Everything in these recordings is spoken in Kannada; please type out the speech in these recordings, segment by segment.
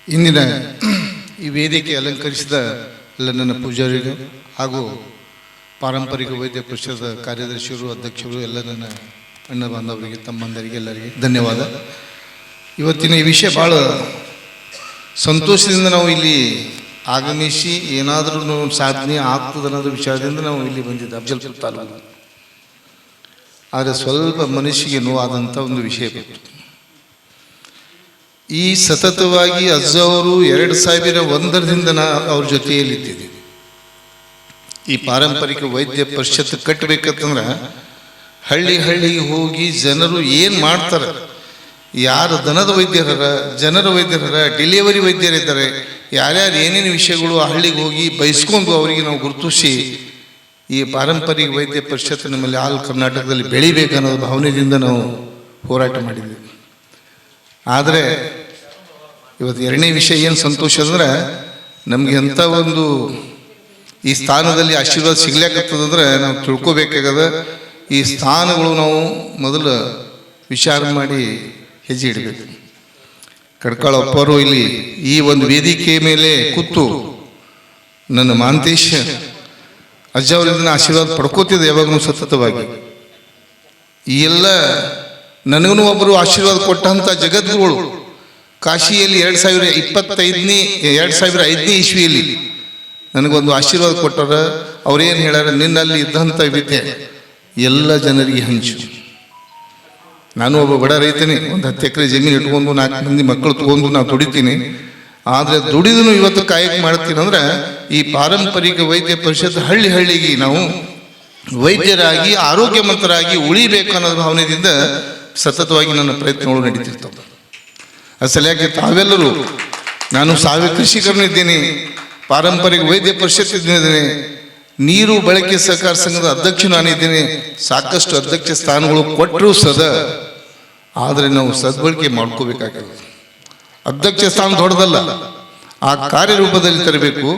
ಇಂದಿನ ಈ ವೇದಿಕೆ ಅಲಂಕರಿಸಿದ ಎಲ್ಲ ನನ್ನ ಪೂಜಾರಿಗಳು ಹಾಗೂ ಪಾರಂಪರಿಕ ವೈದ್ಯ ಪರಿಷದ ಕಾರ್ಯದರ್ಶಿಗಳು, ಅಧ್ಯಕ್ಷರು, ಎಲ್ಲ ನನ್ನ ಅಣ್ಣ ಬಾಂಧವರಿಗೆ, ತಮ್ಮಂದರಿಗೆ ಎಲ್ಲರಿಗೆ ಧನ್ಯವಾದ. ಇವತ್ತಿನ ಈ ವಿಷಯ ಭಾಳ ಸಂತೋಷದಿಂದ ನಾವು ಇಲ್ಲಿ ಆಗಮಿಸಿ ಏನಾದರೂ ಸಾಧನೆ ಆಗ್ತದೆ ಅನ್ನೋದು ವಿಚಾರದಿಂದ ನಾವು ಇಲ್ಲಿ ಬಂದಿದ್ದೆ ಅಫಜಲ್ಪುರ ತಾಲೂಕು. ಆದರೆ ಸ್ವಲ್ಪ ಮನಸ್ಸಿಗೆ ನೋವಾದಂಥ ಒಂದು ವಿಷಯ ಬಂತು. ಈ ಸತತವಾಗಿ ಅಜ್ಜವರು 2001ರಿಂದ ಅವ್ರ ಜೊತೆಯಲ್ಲಿದ್ದೀವಿ. ಈ ಪಾರಂಪರಿಕ ವೈದ್ಯ ಪರಿಷತ್ ಕಟ್ಟಬೇಕಂತಂದ್ರೆ ಹಳ್ಳಿಗೆ ಹೋಗಿ ಜನರು ಏನು ಮಾಡ್ತಾರೆ, ಯಾರು ದನದ ವೈದ್ಯರ, ಜನರ ವೈದ್ಯರ, ಡೆಲಿವರಿ ವೈದ್ಯರಿದ್ದಾರೆ, ಯಾರ್ಯಾರು ಏನೇನು ವಿಷಯಗಳು ಆ ಹಳ್ಳಿಗೆ ಹೋಗಿ ಬಯಸ್ಕೊಂಡು ಅವರಿಗೆ ನಾವು ಗುರುತಿಸಿ ಈ ಪಾರಂಪರಿಕ ವೈದ್ಯ ಪರಿಷತ್ ನಮ್ಮಲ್ಲಿ ಆಲ್ ಕರ್ನಾಟಕದಲ್ಲಿ ಬೆಳಿಬೇಕನ್ನೋ ಭಾವನೆಯಿಂದ ನಾವು ಹೋರಾಟ ಮಾಡಿದ್ವಿ. ಆದರೆ ಇವತ್ತು ಎರಡನೇ ವಿಷಯ ಏನು ಸಂತೋಷ ಅಂದ್ರೆ, ನಮಗೆ ಅಂಥ ಒಂದು ಈ ಸ್ಥಾನದಲ್ಲಿ ಆಶೀರ್ವಾದ ಸಿಗ್ಲಿಕ್ಕತ್ತದಂದ್ರೆ ನಾವು ತಿಳ್ಕೊಬೇಕಾಗದ. ಈ ಸ್ಥಾನಗಳು ನಾವು ಮೊದಲು ವಿಚಾರ ಮಾಡಿ ಹೆಜ್ಜೆ ಇಡಬೇಕು. ಕಡ್ಕಾಳ ಅಪ್ಪರು ಇಲ್ಲಿ ಈ ಒಂದು ವೇದಿಕೆ ಮೇಲೆ ಕೂತು ನನ್ನ ಮಾಂತೇಶ್ ಅಜ್ಜ ಅವರಿಂದ ಆಶೀರ್ವಾದ ಪಡ್ಕೋತಿದ್ದೆ ಯಾವಾಗಲೂ ಸತತವಾಗಿ. ಈ ಎಲ್ಲ ನನಗೂ ಒಬ್ಬರು ಆಶೀರ್ವಾದ ಕೊಟ್ಟಂಥ ಜಗದ್ಗುರುಗಳು ಕಾಶಿಯಲ್ಲಿ 2005ನೇ ಇಸ್ವಿಯಲ್ಲಿ ನನಗೊಂದು ಆಶೀರ್ವಾದ ಕೊಟ್ಟಾರ. ಅವ್ರೇನು ಹೇಳ್ಯಾರ, ನಿನ್ನಲ್ಲಿ ಇದ್ದಂಥ ವಿದ್ಯೆ ಎಲ್ಲ ಜನರಿಗೆ ಹಂಚು. ನಾನು ಒಬ್ಬ ಬಡ ರೈತನೇ, ಒಂದು 10 ಎಕರೆ ಜಮೀನು ಇಟ್ಕೊಂಡು 4 ಮಂದಿ ಮಕ್ಕಳು ತಗೊಂಡು ನಾವು ದುಡಿತೀನಿ. ಆದರೆ ದುಡಿದನು ಇವತ್ತು ಕಾಯಕ ಮಾಡ್ತೀನಿ ಅಂದ್ರೆ ಈ ಪಾರಂಪರಿಕ ವೈದ್ಯ ಪರಿಷತ್ ಹಳ್ಳಿಗೆ ನಾವು ವೈದ್ಯರಾಗಿ ಆರೋಗ್ಯವಂತರಾಗಿ ಉಳಿಬೇಕು ಅನ್ನೋ ಭಾವನೆಯಿಂದ ಸತತವಾಗಿ ನನ್ನ ಪ್ರಯತ್ನಗಳು ನಡೀತಿರ್ತವೆ. ಅಸಲಿಯಾಗಿ ತಾವೆಲ್ಲರೂ, ನಾನು ಸಾವಯವ ಕೃಷಿಕರನ್ನು ಇದ್ದೇನೆ, ಪಾರಂಪರಿಕ ವೈದ್ಯ ಪರಿಷತ್ ಇದ್ದೇನೆ, ನೀರು ಬಳಕೆ ಸಹಕಾರ ಸಂಘದ ಅಧ್ಯಕ್ಷ ನಾನಿದ್ದೇನೆ. ಸಾಕಷ್ಟು ಅಧ್ಯಕ್ಷ ಸ್ಥಾನಗಳು ಕೊಟ್ಟರು ಆದರೆ ನಾವು ಸದ್ಬಳಕೆ ಮಾಡ್ಕೋಬೇಕಾಗ್ತದೆ. ಅಧ್ಯಕ್ಷ ಸ್ಥಾನ ದೊಡ್ಡದಲ್ಲ, ಆ ಕಾರ್ಯರೂಪದಲ್ಲಿ ತರಬೇಕು.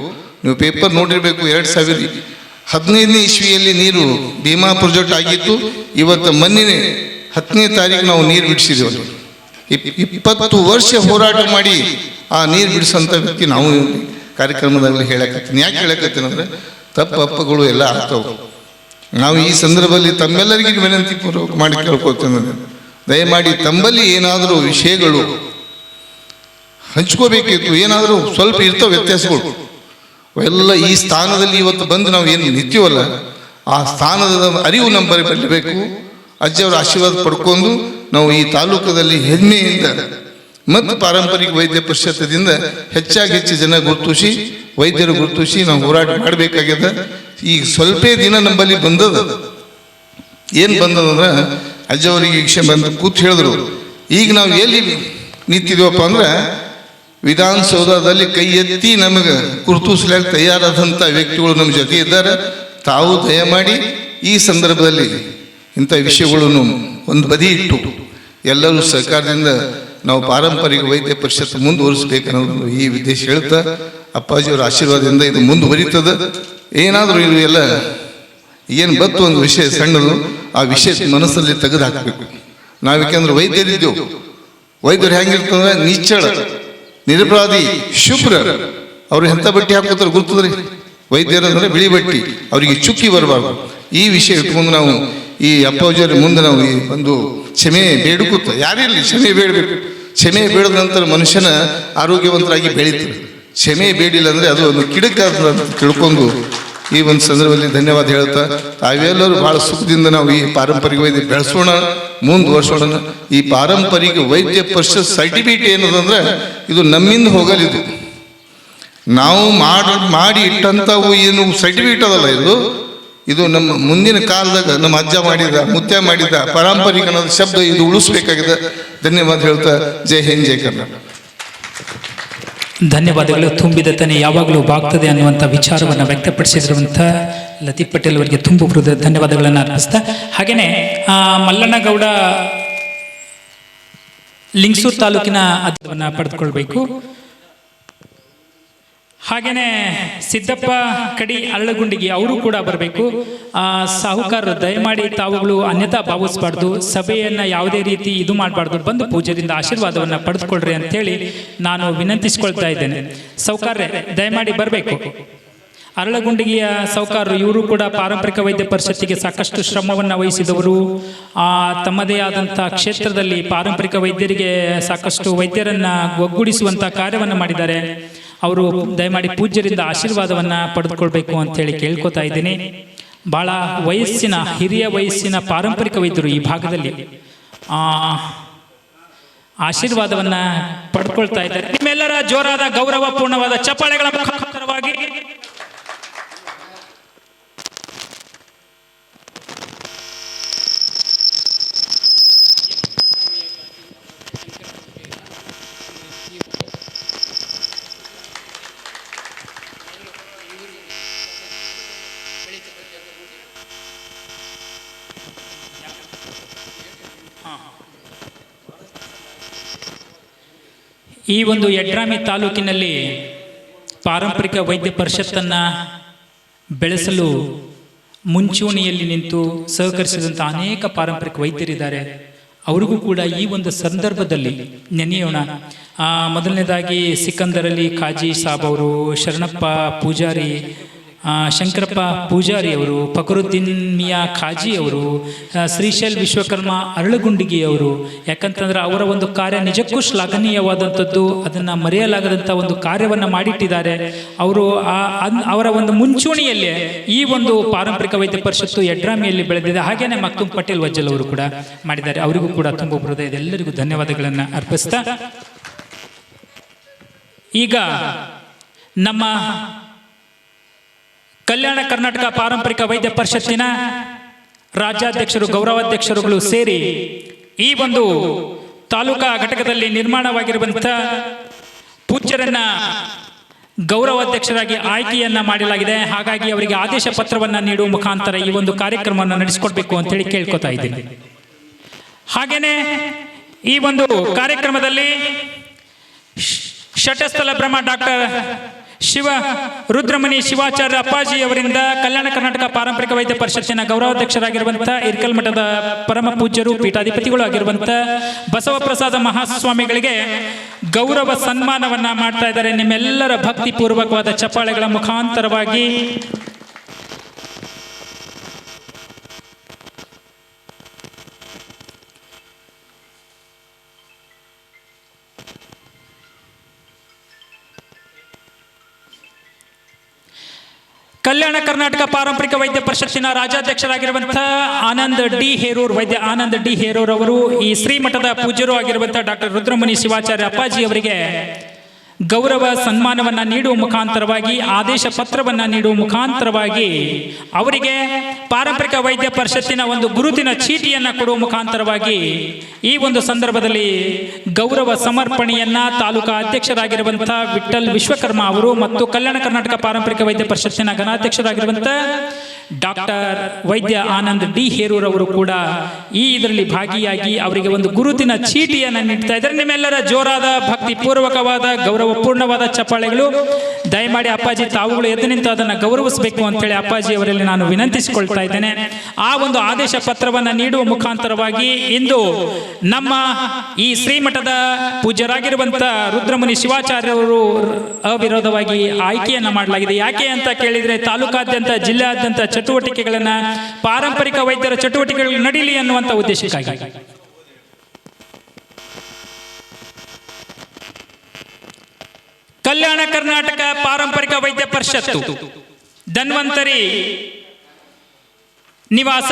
ನೀವು ಪೇಪರ್ ನೋಡಿರಬೇಕು, 2015ನೇ ಇಸ್ವಿಯಲ್ಲಿ ನೀರು ಭೀಮಾ ಪ್ರಾಜೆಕ್ಟ್ ಆಗಿತ್ತು. ಇವತ್ತು ಮೊನ್ನೆ 10ನೇ ತಾರೀಕು ನಾವು ನೀರು ಬಿಡಿಸಿದ್ದೇವೆ. 20 ವರ್ಷ ಹೋರಾಟ ಮಾಡಿ ಆ ನೀರು ಬಿಡಿಸೋಂಥ ವ್ಯಕ್ತಿ ನಾವು ಕಾರ್ಯಕ್ರಮದಲ್ಲಿ ಹೇಳಕತ್ತೀನಿ. ಯಾಕೆ ಹೇಳಕತ್ತೀನಿ ಅಂದರೆ ತಪ್ಪಗಳು ಎಲ್ಲ ಆಗ್ತವೆ. ನಾವು ಈ ಸಂದರ್ಭದಲ್ಲಿ ತಮ್ಮೆಲ್ಲರಿಗೆ ವಿನಂತಿ ಪೂರ್ವಕ ಮಾಡಿ ಕೇಳ್ಕೊಳ್ತೇನೆ, ದಯಮಾಡಿ ತಮ್ಮಲ್ಲಿ ಏನಾದರೂ ವಿಷಯಗಳು ಹಂಚ್ಕೋಬೇಕಿತ್ತು, ಏನಾದರೂ ಸ್ವಲ್ಪ ಇರ್ತವೆ ವ್ಯತ್ಯಾಸಗಳು ಎಲ್ಲ ಈ ಸ್ಥಾನದಲ್ಲಿ ಇವತ್ತು ಬಂದು ನಾವು ಏನು ನಿಂತೀವಲ್ಲ ಆ ಸ್ಥಾನದ ಅರಿವು ನಮ್ಮ ಬರಬೇಕು. ಅಜ್ಜಿಯವರ ಆಶೀರ್ವಾದ ಪಡ್ಕೊಂಡು ನಾವು ಈ ತಾಲೂಕದಲ್ಲಿ ಹೆಮ್ಮೆಯಿಂದ ಮತ್ತು ಪಾರಂಪರಿಕ ವೈದ್ಯ ಪರಿಷತ್ತದಿಂದ ಹೆಚ್ಚು ಜನ ಗುರುತಿಸಿ, ವೈದ್ಯರು ಗುರುತಿಸಿ ನಾವು ಹೋರಾಟ ಮಾಡಬೇಕಾಗ್ಯದ. ಈಗ ಸ್ವಲ್ಪ ದಿನ ನಮ್ಮಲ್ಲಿ ಬಂದದ, ಏನು ಬಂದದಂದ್ರೆ ಅಜ್ಜವರಿಗೆ ವಿಷಯ ಬಂದು ಕೂತು ಹೇಳಿದ್ರು, ಈಗ ನಾವು ಎಲ್ಲಿ ನಿಂತಿದ್ದೀವಪ್ಪ ಅಂದ್ರೆ ವಿಧಾನಸೌಧದಲ್ಲಿ ಕೈ ಎತ್ತಿ ನಮಗೆ ಗುರುತಿಸ್ಲಿಕ್ಕೆ ತಯಾರಾದಂಥ ವ್ಯಕ್ತಿಗಳು ನಮ್ಮ ಜೊತೆ ಇದ್ದಾರೆ. ತಾವು ದಯಮಾಡಿ ಈ ಸಂದರ್ಭದಲ್ಲಿ ಇಂಥ ವಿಷಯಗಳನ್ನು ಒಂದು ಬದಿ ಇಟ್ಟು ಎಲ್ಲರೂ ಸಹಕಾರದಿಂದ ನಾವು ಪಾರಂಪರಿಕ ವೈದ್ಯ ಪರಿಷತ್ ಮುಂದುವರಿಸಬೇಕನ್ನೋದು ಈ ಉದ್ದೇಶ ಹೇಳ್ತಾ, ಅಪ್ಪಾಜಿಯವರ ಆಶೀರ್ವಾದದಿಂದ ಇದು ಮುಂದುವರಿತದೆ. ಏನಾದರೂ ಇದು ಎಲ್ಲ ಏನು ಬತ್ತು ಒಂದು ವಿಷಯ ಸಣ್ಣದು, ಆ ವಿಷಯ ಮನಸ್ಸಲ್ಲಿ ತೆಗೆದು ಹಾಕಬೇಕು ನಾವು. ಯಾಕೆಂದ್ರೆ ವೈದ್ಯರಿದ್ದೆವು, ವೈದ್ಯರು ಹೆಂಗಿರ್ತಂದ್ರೆ ನಿಚ್ಚಳ, ನಿರಪರಾಧಿ, ಶುಭ್ರ. ಅವ್ರು ಎಂಥ ಬಟ್ಟೆ ಹಾಕೋತಾರೆ ಗುರ್ತದ್ರಿ, ವೈದ್ಯರಂದ್ರೆ ಬಿಳಿ ಬಟ್ಟೆ, ಅವರಿಗೆ ಚುಕ್ಕಿ ಬರಬಾರ್ದು. ಈ ವಿಷಯ ಇಟ್ಕೊಂಡು ನಾವು ಈ ಅಪ್ಪಾಜಿಯವರ ಮುಂದೆ ನಾವು ಒಂದು ಕ್ಷಮೆ ಬೇಡುತ್ತ, ಯಾರಿರಲಿ ಕ್ಷಮೆ ಬೇಡಬೇಕು. ಕ್ಷಮೆ ಬೇಡದ ನಂತರ ಮನುಷ್ಯನ ಆರೋಗ್ಯವಂತರಾಗಿ ಬೆಳೀತಾರೆ. ಕ್ಷಮೆ ಬೇಡಿಲ್ಲ ಅಂದರೆ ಅದು ಒಂದು ಕಿಡಕಾದ ಅಂತ ತಿಳ್ಕೊಂಡು ಈ ಒಂದು ಸಂದರ್ಭದಲ್ಲಿ ಧನ್ಯವಾದ ಹೇಳ್ತಾ, ತಾವೆಲ್ಲರೂ ಭಾಳ ಸುಖದಿಂದ ನಾವು ಈ ಪಾರಂಪರಿಕ ವೈದ್ಯ ಬೆಳೆಸೋಣ, ಮುಂದುವರ್ಸೋಣ. ಈ ಪಾರಂಪರಿಕ ವೈದ್ಯ ಪರಿಷತ್ ಸರ್ಟಿಫಿಕೇಟ್ ಏನದಂದ್ರೆ ಇದು ನಮ್ಮಿಂದ ಹೋಗಲಿದ್ದು, ನಾವು ಮಾಡಿ ಇಟ್ಟಂಥವು ಏನು ಸರ್ಟಿಫಿಕೇಟ್ ಅದಲ್ಲ, ಇದು ನಮ್ಮ ಮುಂದಿನ ಕಾಲದಾಗ ನಮ್ಮ ಅಜ್ಜ ಮಾಡಿದ, ಮುತ್ಯ ಮಾಡಿದ ಪಾರಂಪರಿಕ ಅನ್ನೋದು ಶಬ್ದ ಇದು ಉಳಿಸ್ಬೇಕಾಗಿದೆ. ಧನ್ಯವಾದ ಹೇಳ್ತಾ ಜೈ ಹಿಂದ್, ಜೈ ಕರ್ನಾಟಕ. ಧನ್ಯವಾದಗಳು. ತುಂಬಿದ ತನೆ ಯಾವಾಗಲೂ ಬಾಗ್ತದೆ ಅನ್ನುವಂಥ ವಿಚಾರವನ್ನು ವ್ಯಕ್ತಪಡಿಸಿರುವಂಥ ಲತೀಫ್ ಪಟೇಲ್ ಅವರಿಗೆ ತುಂಬ ಧನ್ಯವಾದಗಳನ್ನು ಅರ್ಪಿಸ್ತಾ, ಹಾಗೆಯೇ ಮಲ್ಲಣ್ಣಗೌಡ ಲಿಂಗಸೂರು ತಾಲೂಕಿನ ಅದನ್ನು ಪಡೆದುಕೊಳ್ಬೇಕು. ಹಾಗೆಯೇ ಸಿದ್ದಪ್ಪ ಕಡಿ ಅರಳಗುಂಡಿಗೆ ಅವರು ಕೂಡ ಬರಬೇಕು. ಸಾಹುಕಾರರು ದಯಮಾಡಿ ತಾವುಗಳು ಅನ್ಯತಾ ಭಾವಿಸಬಾರ್ದು, ಸಭೆಯನ್ನು ಯಾವುದೇ ರೀತಿ ಇದು ಮಾಡಬಾರ್ದು, ಬಂದು ಪೂಜ್ಯರಿಂದ ಆಶೀರ್ವಾದವನ್ನು ಪಡೆದುಕೊಳ್ಳ್ರಿ ಅಂತೇಳಿ ನಾನು ವಿನಂತಿಸ್ಕೊಳ್ತಾ ಇದ್ದೇನೆ. ಸಾಹುಕಾರ್ರೆ ದಯಮಾಡಿ ಬರಬೇಕು. ಅರಳಗುಂಡಿಗೆಯ ಸಾಹುಕಾರರು ಇವರು ಕೂಡ ಪಾರಂಪರಿಕ ವೈದ್ಯ ಪರಿಷತ್ತಿಗೆ ಸಾಕಷ್ಟು ಶ್ರಮವನ್ನು ವಹಿಸಿದವರು. ತಮ್ಮದೇ ಆದಂಥ ಕ್ಷೇತ್ರದಲ್ಲಿ ಪಾರಂಪರಿಕ ವೈದ್ಯರಿಗೆ ಸಾಕಷ್ಟು ವೈದ್ಯರನ್ನು ಒಗ್ಗೂಡಿಸುವಂಥ ಕಾರ್ಯವನ್ನು ಮಾಡಿದ್ದಾರೆ. ಅವರು ದಯಮಾಡಿ ಪೂಜ್ಯರಿಂದ ಆಶೀರ್ವಾದವನ್ನು ಪಡೆದುಕೊಳ್ಬೇಕು ಅಂತೇಳಿ ಕೇಳ್ಕೊತಾ ಇದ್ದೀನಿ. ಭಾಳ ಹಿರಿಯ ವಯಸ್ಸಿನ ಪಾರಂಪರಿಕ ವೈದ್ಯರು ಈ ಭಾಗದಲ್ಲಿ ಆಶೀರ್ವಾದವನ್ನು ಪಡ್ಕೊಳ್ತಾ ಇದ್ದಾರೆ. ನಿಮ್ಮೆಲ್ಲರ ಜೋರಾದ ಗೌರವಪೂರ್ಣವಾದ ಚಪ್ಪಾಳೆಗಳ ಮುಖಾಂತರವಾಗಿ ಈ ಒಂದು ಯಡ್ರಾಮಿ ತಾಲೂಕಿನಲ್ಲಿ ಪಾರಂಪರಿಕ ವೈದ್ಯ ಪರಿಷತ್ತನ್ನು ಬೆಳೆಸಲು ಮುಂಚೂಣಿಯಲ್ಲಿ ನಿಂತು ಸಹಕರಿಸಿದಂಥ ಅನೇಕ ಪಾರಂಪರಿಕ ವೈದ್ಯರಿದ್ದಾರೆ. ಅವರಿಗೂ ಕೂಡ ಈ ಒಂದು ಸಂದರ್ಭದಲ್ಲಿ ನೆನೆಯೋಣ. ಮೊದಲನೇದಾಗಿ ಸಿಕಂದರಲ್ಲಿ ಕಾಜಿ ಸಾಬ್ ಅವರು, ಶರಣಪ್ಪ ಪೂಜಾರಿ, ಶಂಕರಪ್ಪ ಪೂಜಾರಿ ಅವರು, ಫಕರುದ್ದೀನ್ ಮಿಯಾ ಖಾಜಿ ಅವರು, ಶ್ರೀಶೈಲ್ ವಿಶ್ವಕರ್ಮ ಅರಳಗುಂಡಿಗೆಯವರು. ಯಾಕಂತಂದ್ರೆ ಅವರ ಒಂದು ಕಾರ್ಯ ನಿಜಕ್ಕೂ ಶ್ಲಾಘನೀಯವಾದಂಥದ್ದು, ಅದನ್ನು ಮರೆಯಲಾಗದಂಥ ಒಂದು ಕಾರ್ಯವನ್ನು ಮಾಡಿಟ್ಟಿದ್ದಾರೆ. ಅವರ ಒಂದು ಮುಂಚೂಣಿಯಲ್ಲಿ ಈ ಒಂದು ಪಾರಂಪರಿಕ ವೈದ್ಯ ಪರಿಷತ್ತು ಯಡ್ರಾಮಿಯಲ್ಲಿ ಬೆಳೆದಿದೆ. ಹಾಗೇನೆ ಮಕ್ತುಮ್ ಪಟೇಲ್ ವಜ್ಜಲ್ ಅವರು ಕೂಡ ಮಾಡಿದ್ದಾರೆ. ಅವರಿಗೂ ಕೂಡ ತುಂಬ ಹೃದಯದ ಎಲ್ಲರಿಗೂ ಧನ್ಯವಾದಗಳನ್ನು ಅರ್ಪಿಸ್ತಾ, ಈಗ ನಮ್ಮ ಕಲ್ಯಾಣ ಕರ್ನಾಟಕ ಪಾರಂಪರಿಕ ವೈದ್ಯ ಪರಿಷತ್ತಿನ ರಾಜ್ಯಾಧ್ಯಕ್ಷರು, ಗೌರವಾಧ್ಯಕ್ಷರುಗಳು ಸೇರಿ ಈ ಒಂದು ತಾಲೂಕಾ ಘಟಕದಲ್ಲಿ ನಿರ್ಮಾಣವಾಗಿರುವಂಥ ಪೂಜ್ಯರನ್ನ ಗೌರವಾಧ್ಯಕ್ಷರಾಗಿ ಆಯ್ಕೆಯನ್ನ ಮಾಡಲಾಗಿದೆ. ಹಾಗಾಗಿ ಅವರಿಗೆ ಆದೇಶ ಪತ್ರವನ್ನು ನೀಡುವ ಮುಖಾಂತರ ಈ ಒಂದು ಕಾರ್ಯಕ್ರಮವನ್ನು ನಡೆಸಿಕೊಡ್ಬೇಕು ಅಂತೇಳಿ ಕೇಳ್ಕೊತಾ ಇದ್ದೀನಿ. ಹಾಗೇನೆ ಈ ಒಂದು ಕಾರ್ಯಕ್ರಮದಲ್ಲಿ ಶಟಸ್ಥಲ ಬ್ರಹ್ಮ ಡಾಕ್ಟರ್ ಶಿವ ರುದ್ರಮುನಿ ಶಿವಾಚಾರ್ಯ ಅಪ್ಪಾಜಿ ಅವರಿಂದ ಕಲ್ಯಾಣ ಕರ್ನಾಟಕ ಪಾರಂಪರಿಕ ವೈದ್ಯ ಪರಿಷತ್ತಿನ ಗೌರವಾಧ್ಯಕ್ಷರಾಗಿರುವಂಥ ಇರ್ಕಲ್ ಮಠದ ಪರಮ ಪೂಜ್ಯರು ಪೀಠಾಧಿಪತಿಗಳು ಆಗಿರುವಂಥ ಬಸವಪ್ರಸಾದ ಮಹಾಸ್ವಾಮಿಗಳಿಗೆ ಗೌರವ ಸನ್ಮಾನವನ್ನ ಮಾಡ್ತಾ ಇದ್ದಾರೆ. ನಿಮ್ಮೆಲ್ಲರ ಭಕ್ತಿ ಪೂರ್ವಕವಾದ ಚಪ್ಪಾಳೆಗಳ ಮುಖಾಂತರವಾಗಿ ಕಲ್ಯಾಣ ಕರ್ನಾಟಕ ಪಾರಂಪರಿಕ ವೈದ್ಯ ಪರಿಷತ್ತಿನ ರಾಜ್ಯಾಧ್ಯಕ್ಷರಾಗಿರುವಂತಹ ಆನಂದ್ ಡಿ ಹೇರೂರ್, ವೈದ್ಯ ಆನಂದ್ ಡಿ ಹೇರೂರ್ ಅವರು ಈ ಶ್ರೀಮಠದ ಪೂಜ್ಯರು ಆಗಿರುವಂತಹ ಡಾಕ್ಟರ್ ರುದ್ರಮುನಿ ಶಿವಾಚಾರ್ಯ ಅಪ್ಪಾಜಿ ಅವರಿಗೆ ಗೌರವ ಸನ್ಮಾನವನ್ನು ನೀಡುವ ಮುಖಾಂತರವಾಗಿ, ಆದೇಶ ಪತ್ರವನ್ನು ನೀಡುವ ಮುಖಾಂತರವಾಗಿ ಅವರಿಗೆ ಪಾರಂಪರಿಕ ವೈದ್ಯ ಪರಿಷತ್ತಿನ ಒಂದು ಗುರುತಿನ ಚೀಟಿಯನ್ನು ಕೊಡುವ ಮುಖಾಂತರವಾಗಿ ಈ ಒಂದು ಸಂದರ್ಭದಲ್ಲಿ ಗೌರವ ಸಮರ್ಪಣೆಯನ್ನ ತಾಲೂಕಾ ಅಧ್ಯಕ್ಷರಾಗಿರುವಂತಹ ವಿಠಲ್ ವಿಶ್ವಕರ್ಮ ಅವರು ಮತ್ತು ಕಲ್ಯಾಣ ಕರ್ನಾಟಕ ಪಾರಂಪರಿಕ ವೈದ್ಯ ಪರಿಷತ್ತಿನ ಘನಾಧ್ಯಕ್ಷರಾಗಿರುವಂತಹ ಡಾಕ್ಟರ್ ವೈದ್ಯ ಆನಂದ್ ಡಿ ಹೇರೂರ್ ಅವರು ಕೂಡ ಇದರಲ್ಲಿ ಭಾಗಿಯಾಗಿ ಅವರಿಗೆ ಒಂದು ಗುರುತಿನ ಚೀಟಿಯನ್ನು ನೀಡ್ತಾ ಇದ್ದಾರೆ. ನಿಮ್ಮೆಲ್ಲರ ಜೋರಾದ ಭಕ್ತಿ ಪೂರ್ವಕವಾದ ಗೌರವಪೂರ್ಣವಾದ ಚಪ್ಪಾಳೆಗಳು. ದಯಮಾಡಿ ಅಪ್ಪಾಜಿ ತಾವುಗಳು ಎದ್ದು ನಿಂತು ಅದನ್ನು ಗೌರವಿಸಬೇಕು ಅಂತೇಳಿ ಅಪ್ಪಾಜಿ ಅವರಲ್ಲಿ ನಾನು ವಿನಂತಿಸಿಕೊಳ್ತಾ ಇದ್ದೇನೆ. ಆ ಒಂದು ಆದೇಶ ಪತ್ರವನ್ನು ನೀಡುವ ಮುಖಾಂತರವಾಗಿ ಇಂದು ನಮ್ಮ ಈ ಶ್ರೀಮಠದ ಪೂಜ್ಯರಾಗಿರುವಂಥ ರುದ್ರಮುನಿ ಶಿವಾಚಾರ್ಯವರು ಅವಿರೋಧವಾಗಿ ಆಯ್ಕೆಯನ್ನು ಮಾಡಲಾಗಿದೆ. ಯಾಕೆ ಅಂತ ಕೇಳಿದರೆ ತಾಲೂಕಾದ್ಯಂತ ಜಿಲ್ಲೆಯಾದ್ಯಂತ ಚಟುವಟಿಕೆಗಳನ್ನ, ಪಾರಂಪರಿಕ ವೈದ್ಯರ ಚಟುವಟಿಕೆಗಳು ನಡೀಲಿ ಅನ್ನುವಂಥ ಉದ್ದೇಶಕ್ಕಾಗಿ. ಕಲ್ಯಾಣ ಕರ್ನಾಟಕ ಪಾರಂಪರಿಕ ವೈದ್ಯ ಪರಿಷತ್ತು ಧನ್ವಂತರಿ ನಿವಾಸ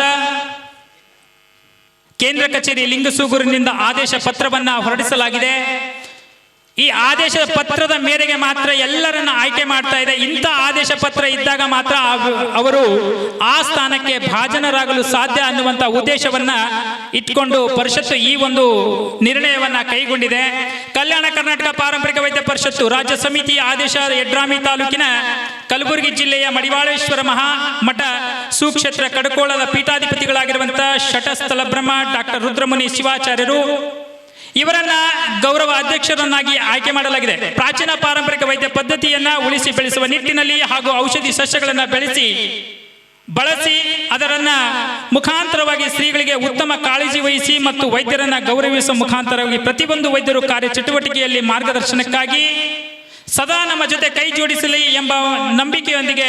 ಕೇಂದ್ರ ಕಚೇರಿ ಲಿಂಗಸೂಗೂರಿನಿಂದ ಆದೇಶ ಪತ್ರವನ್ನ ಹೊರಡಿಸಲಾಗಿದೆ. ಈ ಆದೇಶ ಪತ್ರದ ಮೇರೆಗೆ ಮಾತ್ರ ಎಲ್ಲರನ್ನ ಆಯ್ಕೆ ಮಾಡ್ತಾ ಇದೆ. ಇಂಥ ಆದೇಶ ಪತ್ರ ಇದ್ದಾಗ ಮಾತ್ರ ಅವರು ಆ ಸ್ಥಾನಕ್ಕೆ ಭಾಜನರಾಗಲು ಸಾಧ್ಯ ಅನ್ನುವಂಥ ಉದ್ದೇಶವನ್ನ ಇಟ್ಕೊಂಡು ಪರಿಷತ್ತು ಈ ಒಂದು ನಿರ್ಣಯವನ್ನ ಕೈಗೊಂಡಿದೆ. ಕಲ್ಯಾಣ ಕರ್ನಾಟಕ ಪಾರಂಪರಿಕ ವೈದ್ಯ ಪರಿಷತ್ತು ರಾಜ್ಯ ಸಮಿತಿಯ ಆದೇಶ ಯಡ್ರಾಮಿ ತಾಲೂಕಿನ ಕಲಬುರಗಿ ಜಿಲ್ಲೆಯ ಮಡಿವಾಳೇಶ್ವರ ಮಹಾಮಠ ಸುಕ್ಷೇತ್ರ ಕಡಕೋಳದ ಪೀಠಾಧಿಪತಿಗಳಾಗಿರುವಂತಹ ಶಟಸ್ಥಲ ಬ್ರಹ್ಮ ಡಾಕ್ಟರ್ ರುದ್ರಮುನಿ ಶಿವಾಚಾರ್ಯರು ಇವರನ್ನ ಗೌರವ ಅಧ್ಯಕ್ಷರನ್ನಾಗಿ ಆಯ್ಕೆ ಮಾಡಲಾಗಿದೆ. ಪ್ರಾಚೀನ ಪಾರಂಪರಿಕ ವೈದ್ಯ ಪದ್ಧತಿಯನ್ನ ಉಳಿಸಿ ಬೆಳೆಸುವ ನಿಟ್ಟಿನಲ್ಲಿ ಹಾಗೂ ಔಷಧಿ ಸಸ್ಯಗಳನ್ನು ಬಳಸಿ ಅದರನ್ನ ಮುಖಾಂತರವಾಗಿ ಶ್ರೀಗಳಿಗೆ ಉತ್ತಮ ಕಾಳಜಿ ವಹಿಸಿ ಮತ್ತು ವೈದ್ಯರನ್ನ ಗೌರವಿಸುವ ಮುಖಾಂತರವಾಗಿ ಪ್ರತಿಯೊಂದು ವೈದ್ಯರು ಕಾರ್ಯಚಟುವಟಿಕೆಯಲ್ಲಿ ಮಾರ್ಗದರ್ಶನಕ್ಕಾಗಿ ಸದಾ ನಮ್ಮ ಜೊತೆ ಕೈ ಜೋಡಿಸಲಿ ಎಂಬ ನಂಬಿಕೆಯೊಂದಿಗೆ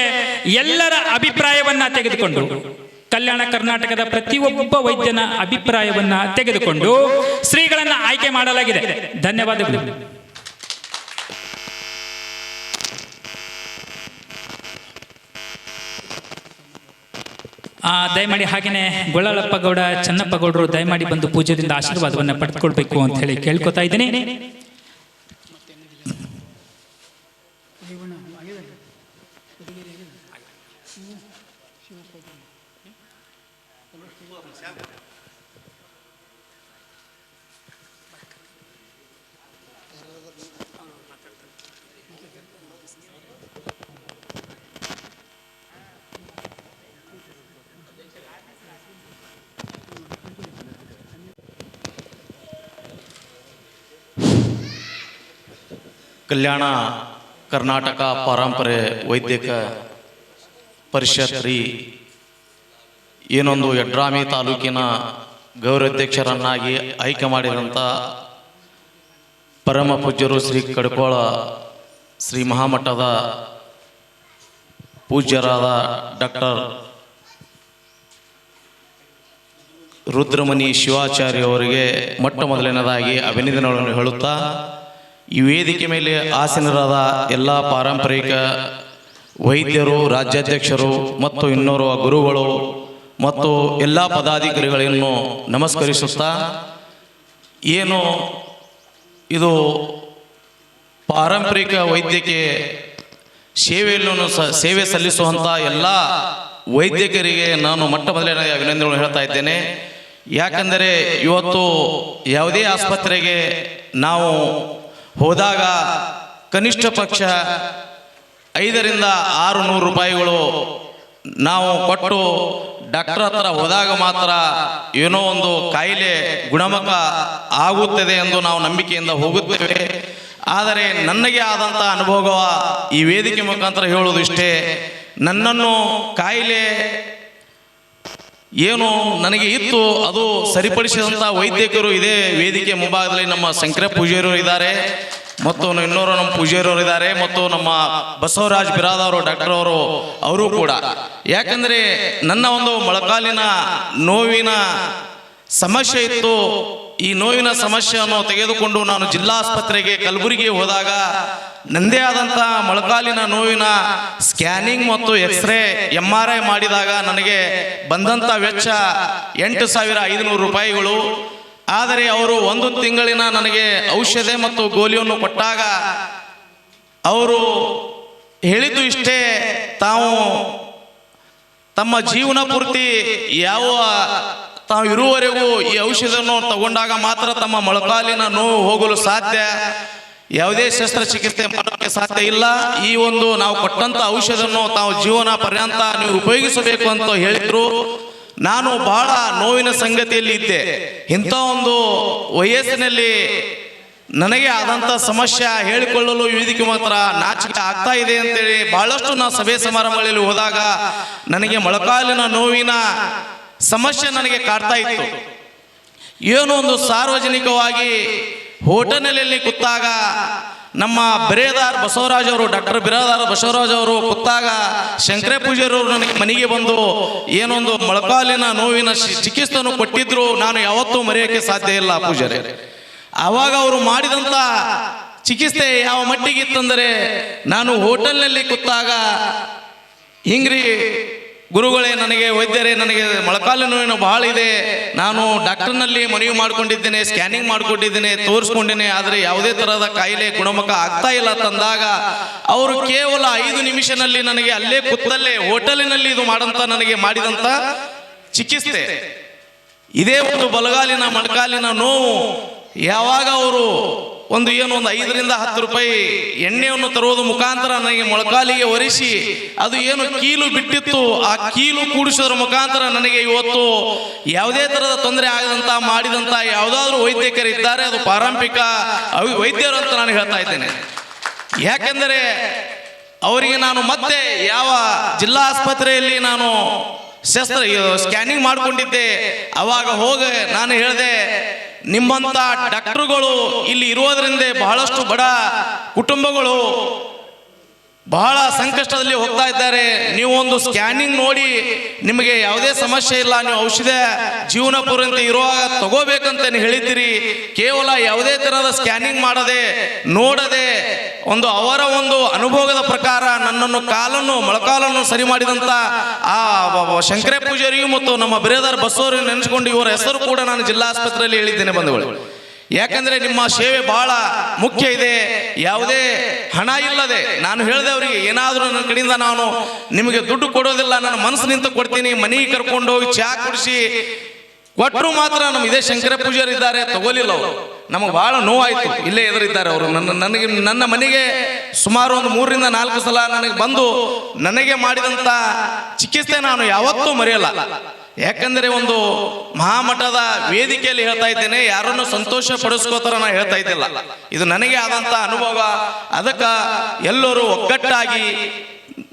ಎಲ್ಲರ ಅಭಿಪ್ರಾಯವನ್ನ ತೆಗೆದುಕೊಂಡು ಕಲ್ಯಾಣ ಕರ್ನಾಟಕದ ಪ್ರತಿಯೊಬ್ಬ ವೈದ್ಯನ ಅಭಿಪ್ರಾಯವನ್ನ ತೆಗೆದುಕೊಂಡು ಶ್ರೀಗಳನ್ನ ಆಯ್ಕೆ ಮಾಡಲಾಗಿದೆ. ಧನ್ಯವಾದಗಳು. ದಯಮಾಡಿ ಹಾಗೆಯೇ ಗೊಳ್ಳಾಳಪ್ಪ ಗೌಡ, ಚನ್ನಪ್ಪ ಗೌಡರು ದಯಮಾಡಿ ಬಂದು ಪೂಜೆಯಿಂದ ಆಶೀರ್ವಾದವನ್ನು ಪಡೆದುಕೊಳ್ಬೇಕು ಅಂತ ಹೇಳಿ ಕೇಳ್ಕೊತಾ ಇದ್ದೀನಿ. ಕಲ್ಯಾಣ ಕರ್ನಾಟಕ ಪಾರಂಪರೆ ವೈದ್ಯಕ ಪರಿಷತ್ ರೀ ಏನೊಂದು ಯಡ್ರಾಮಿ ತಾಲೂಕಿನ ಗೌರವಾಧ್ಯಕ್ಷರನ್ನಾಗಿ ಆಯ್ಕೆ ಮಾಡಿದಂಥ ಪರಮ ಪೂಜ್ಯರು ಶ್ರೀ ಕಡ್ಕೋಳ ಶ್ರೀ ಮಹಾಮಠದ ಪೂಜ್ಯರಾದ ಡಾಕ್ಟರ್ ರುದ್ರಮುನಿ ಶಿವಾಚಾರ್ಯ ಅವರಿಗೆ ಮೊಟ್ಟ ಮೊದಲನೇದಾಗಿ ಅಭಿನಂದನೆಗಳನ್ನು ಹೇಳುತ್ತಾ, ಈ ವೇದಿಕೆ ಮೇಲೆ ಆಸೀನರಾದ ಎಲ್ಲ ಪಾರಂಪರಿಕ ವೈದ್ಯರು, ರಾಜ್ಯಾಧ್ಯಕ್ಷರು ಮತ್ತು ಇನ್ನೋರ್ವ ಗುರುಗಳು ಮತ್ತು ಎಲ್ಲ ಪದಾಧಿಕಾರಿಗಳನ್ನು ನಮಸ್ಕರಿಸುತ್ತಾ, ಏನು ಇದು ಪಾರಂಪರಿಕ ವೈದ್ಯಕೀಯ ಸೇವೆಯನ್ನು ಸೇವೆ ಸಲ್ಲಿಸುವಂಥ ಎಲ್ಲ ವೈದ್ಯಕರಿಗೆ ನಾನು ಮೊಟ್ಟ ಮೊದಲನೇ ಅಭಿನಂದನೆಗಳನ್ನು ಹೇಳ್ತಾ ಇದ್ದೇನೆ. ಯಾಕಂದರೆ ಇವತ್ತು ಯಾವುದೇ ಆಸ್ಪತ್ರೆಗೆ ನಾವು ಹೋದಾಗ ಕನಿಷ್ಠ ಪಕ್ಷ 500 to 600 ರೂಪಾಯಿಗಳು ನಾವು ಕೊಟ್ಟು ಡಾಕ್ಟರ್ ಹತ್ರ ಹೋದಾಗ ಮಾತ್ರ ಏನೋ ಒಂದು ಕಾಯಿಲೆ ಗುಣಮುಖ ಆಗುತ್ತದೆ ಎಂದು ನಾವು ನಂಬಿಕೆಯಿಂದ ಹೋಗುತ್ತೇವೆ. ಆದರೆ ನನಗೆ ಆದಂಥ ಅನುಭವ ಈ ವೇದಿಕೆ ಮುಖಾಂತರ ಹೇಳೋದು ಇಷ್ಟೇ, ನನ್ನನ್ನು ಕಾಯಿಲೆ ಏನು ನನಗೆ ಇತ್ತು ಅದು ಸರಿಪಡಿಸಿದಂಥ ವೈದ್ಯಕರು ಇದೇ ವೇದಿಕೆ ಮುಂಭಾಗದಲ್ಲಿ ನಮ್ಮ ಶಂಕರ ಪೂಜಾರಿಯವರು ಇದ್ದಾರೆ ಮತ್ತು ಇನ್ನೋರು ನಮ್ಮ ಪೂಜಾರಿಯವರು ಇದ್ದಾರೆ ಮತ್ತು ನಮ್ಮ ಬಸವರಾಜ್ ಬಿರಾದವರು ಡಾಕ್ಟರ್ ಅವರು ಕೂಡ. ಯಾಕಂದರೆ ನನ್ನ ಒಂದು ಮೊಳಕಾಲಿನ ನೋವಿನ ಸಮಸ್ಯೆ ಇತ್ತು. ಈ ನೋವಿನ ಸಮಸ್ಯೆಯನ್ನು ತೆಗೆದುಕೊಂಡು ನಾನು ಜಿಲ್ಲಾ ಆಸ್ಪತ್ರೆಗೆ ಕಲಬುರಗಿ ಹೋದಾಗ ನಂದೇ ಆದಂಥ ಮೊಳಕಾಲಿನ ನೋವಿನ ಸ್ಕ್ಯಾನಿಂಗ್ ಮತ್ತು ಎಕ್ಸ್ರೇ MRI ಮಾಡಿದಾಗ ನನಗೆ ಬಂದಂಥ ವೆಚ್ಚ 8,500 ರೂಪಾಯಿಗಳು. ಆದರೆ ಅವರು 1 ತಿಂಗಳಿನ ನನಗೆ ಔಷಧ ಮತ್ತು ಗೋಲಿಯನ್ನು ಕೊಟ್ಟಾಗ ಅವರು ಹೇಳಿದ್ದು ಇಷ್ಟೇ, ತಾವು ತಮ್ಮ ಜೀವನ ಪೂರ್ತಿ ತಾವು ಇರುವವರೆಗೂ ಈ ಔಷಧವನ್ನು ತಗೊಂಡಾಗ ಮಾತ್ರ ತಮ್ಮ ಮೊಳಕಾಲಿನ ನೋವು ಹೋಗಲು ಸಾಧ್ಯ, ಯಾವುದೇ ಶಸ್ತ್ರಚಿಕಿತ್ಸೆ ಮಾಡೋಕ್ಕೆ ಸಾಧ್ಯ ಇಲ್ಲ. ಈ ಒಂದು ನಾವು ಕೊಟ್ಟಂಥ ಔಷಧವನ್ನು ತಾವು ಜೀವನ ಪರ್ಯಂತ ನೀವು ಉಪಯೋಗಿಸಬೇಕು ಅಂತ ಹೇಳಿದ್ರು. ನಾನು ಬಹಳ ನೋವಿನ ಸಂಗತಿಯಲ್ಲಿ ಇದ್ದೆ. ಇಂಥ ಒಂದು ವಯಸ್ಸಿನಲ್ಲಿ ನನಗೆ ಆದಂಥ ಸಮಸ್ಯೆ ಹೇಳಿಕೊಳ್ಳಲು ವೇದಿಕೆ ಮಾತ್ರ ನಾಚಿಕೆ ಆಗ್ತಾ ಇದೆ ಅಂತೇಳಿ ಬಹಳಷ್ಟು ನಾವು ಸಭೆ ಸಮಾರಂಭಗಳಲ್ಲಿ ಹೋದಾಗ ನನಗೆ ಮೊಳಕಾಲಿನ ನೋವಿನ ಸಮಸ್ಯೆ ನನಗೆ ಕಾಡ್ತಾ ಇತ್ತು. ಏನೋ ಒಂದು ಸಾರ್ವಜನಿಕವಾಗಿ ಹೋಟೆಲ್ನಲ್ಲಿ ಕೂತಾಗ ನಮ್ಮ ಬಿರೇದಾರ್ ಬಸವರಾಜ್ ಅವರು, ಡಾಕ್ಟರ್ ಬಿರಾದಾರ್ ಬಸವರಾಜ್ ಅವರು ಕೂತಾಗ ಶಂಕರ ಪೂಜಾರಿಯವರು ನನಗೆ ಮನೆಗೆ ಬಂದು ಏನೊಂದು ಮೊಳಕಾಲಿನ ನೋವಿನ ಚಿಕಿತ್ಸೆಯನ್ನು ಕೊಟ್ಟಿದ್ರು. ನಾನು ಯಾವತ್ತೂ ಮರೆಯೋಕ್ಕೆ ಸಾಧ್ಯ ಇಲ್ಲ ಪೂಜಾರಿ. ಆವಾಗ ಅವರು ಮಾಡಿದಂಥ ಚಿಕಿತ್ಸೆ ಯಾವ ಮಟ್ಟಿಗೆ ಇತ್ತಂದರೆ, ನಾನು ಹೋಟೆಲ್ನಲ್ಲಿ ಕೂತಾಗ ಹಿಂಗ್ರಿ ಗುರುಗಳೇ, ನನಗೆ ವೈದ್ಯರೇ, ನನಗೆ ಮೊಳಕಾಲು ನೋವಿನ ಬಹಳ ಇದೆ, ನಾನು ಡಾಕ್ಟರ್ನಲ್ಲಿ ಮನವಿ ಮಾಡಿಕೊಂಡಿದ್ದೇನೆ, ಸ್ಕ್ಯಾನಿಂಗ್ ಮಾಡಿಕೊಂಡಿದ್ದೇನೆ, ತೋರಿಸ್ಕೊಂಡಿದ್ದೇನೆ, ಆದರೆ ಯಾವುದೇ ಥರದ ಕಾಯಿಲೆ ಗುಣಮುಖ ಆಗ್ತಾ ಇಲ್ಲ ತಂದಾಗ ಅವರು ಕೇವಲ 5 ನಿಮಿಷದಲ್ಲಿ ನನಗೆ ಅಲ್ಲೇ ಕೂತಲ್ಲೇ ಹೋಟೆಲಿನಲ್ಲಿ ಇದು ನನಗೆ ಮಾಡಿದಂಥ ಚಿಕಿತ್ಸೆ ಇದೇ ಒಂದು ಬಲಗಾಲಿನ ಮೊಳಕಾಲಿನ ನೋವು ಯಾವಾಗ ಅವರು ಒಂದು 5ರಿಂದ 10 ರೂಪಾಯಿ ಎಣ್ಣೆಯನ್ನು ತರುವುದು ಮುಖಾಂತರ ನನಗೆ ಮೊಳಕಾಲಿಗೆ ಒರೆಸಿ ಅದು ಏನು ಕೀಲು ಬಿಟ್ಟಿತ್ತು ಆ ಕೀಲು ಕೂಡಿಸೋದ್ರ ಮುಖಾಂತರ ನನಗೆ ಇವತ್ತು ಯಾವುದೇ ಥರದ ತೊಂದರೆ ಆಗದಂತ ಮಾಡಿದಂತ ಯಾವುದಾದ್ರೂ ವೈದ್ಯಕರು ಇದ್ದಾರೆ ಅದು ಪಾರಂಪರಿಕ ವೈದ್ಯರು ಅಂತ ನಾನು ಹೇಳ್ತಾ ಇದ್ದೇನೆ. ಯಾಕೆಂದರೆ ಅವರಿಗೆ ನಾನು ಮತ್ತೆ ಯಾವ ಜಿಲ್ಲಾ ಆಸ್ಪತ್ರೆಯಲ್ಲಿ ನಾನು ಸ್ಕ್ಯಾನಿಂಗ್ ಮಾಡಿಕೊಂಡಿದ್ದೆ ಅವಾಗ ಹೋಗಿ ನಾನು ಹೇಳಿದೆ, ನಿಮ್ಮಂಥ ಡಾಕ್ಟರುಗಳು ಇಲ್ಲಿ ಇರೋದ್ರಿಂದ ಬಹಳಷ್ಟು ಬಡ ಕುಟುಂಬಗಳು ಬಹಳ ಸಂಕಷ್ಟದಲ್ಲಿ ಹೋಗ್ತಾ ಇದ್ದಾರೆ. ನೀವು ಒಂದು ಸ್ಕ್ಯಾನಿಂಗ್ ನೋಡಿ ನಿಮಗೆ ಯಾವುದೇ ಸಮಸ್ಯೆ ಇಲ್ಲ, ನೀವು ಔಷಧ ಜೀವನ ಪೂರ್ತಿ ಇರುವಾಗ ತಗೋಬೇಕಂತ ಹೇಳಿದ್ದೀರಿ. ಕೇವಲ ಯಾವುದೇ ಥರದ ಸ್ಕ್ಯಾನಿಂಗ್ ಮಾಡದೆ ನೋಡದೆ ಅವರ ಒಂದು ಅನುಭವದ ಪ್ರಕಾರ ನನ್ನನ್ನು ಮೊಳಕಾಲನ್ನು ಸರಿ ಮಾಡಿದಂಥ ಆ ಶಂಕರ ಪೂಜಾರಿಯು ಮತ್ತು ನಮ್ಮ ಬಿರೇದಾರ್ ಬಸವರಿಗೆ ನೆನೆಸ್ಕೊಂಡು ಇವರ ಹೆಸರು ಕೂಡ ನಾನು ಜಿಲ್ಲಾ ಆಸ್ಪತ್ರೆಯಲ್ಲಿ ಹೇಳಿದ್ದೇನೆ ಬಂಧುಗಳು. ಯಾಕಂದ್ರೆ ನಿಮ್ಮ ಸೇವೆ ಬಹಳ ಮುಖ್ಯ ಇದೆ. ಯಾವುದೇ ಹಣ ಇಲ್ಲದೆ ನಾನು ಹೇಳಿದೆ ಅವರಿಗೆ, ಏನಾದರೂ ನನ್ನ ಕಡೆಯಿಂದ ನಾನು ನಿಮಗೆ ದುಡ್ಡು ಕೊಡೋದಿಲ್ಲ, ನನ್ನ ಮನಸ್ಸು ನಿಂತು ಕೊಡ್ತೀನಿ, ಮನೆಗೆ ಕರ್ಕೊಂಡು ಹೋಗಿ ಚಹಾ ಕುಡಿಸಿ ಕೊಟ್ಟರು ಮಾತ್ರ. ನಮ್ಮ ಇದೇ ಶಂಕರ ಪೂಜಾರಿ ಇದ್ದಾರೆ, ತಗೋಲಿಲ್ಲ ಅವರು. ನಮಗೆ ಬಹಳ ನೋವಾಯಿತು. ಇಲ್ಲೇ ಎದುರಿದ್ದಾರೆ ಅವರು. ನನ್ನ ಮನೆಗೆ ಸುಮಾರು 3ರಿಂದ 4 ಸಲ ನನಗೆ ಬಂದು ನನಗೆ ಮಾಡಿದಂಥ ಚಿಕಿತ್ಸೆ ನಾನು ಯಾವತ್ತೂ ಮರೆಯಲ್ಲ. ಯಾಕಂದರೆ ಒಂದು ಮಹಾಮಠದ ವೇದಿಕೆಯಲ್ಲಿ ಹೇಳ್ತಾ ಇದ್ದೇನೆ, ಯಾರನ್ನು ಸಂತೋಷ ಪಡಿಸ್ಕೋತಾರ ನಾನು ಹೇಳ್ತಾ ಇದ್ದಿಲ್ಲ, ಇದು ನನಗೆ ಆದಂಥ ಅನುಭವ. ಅದಕ್ಕೆ ಎಲ್ಲರೂ ಒಗ್ಗಟ್ಟಾಗಿ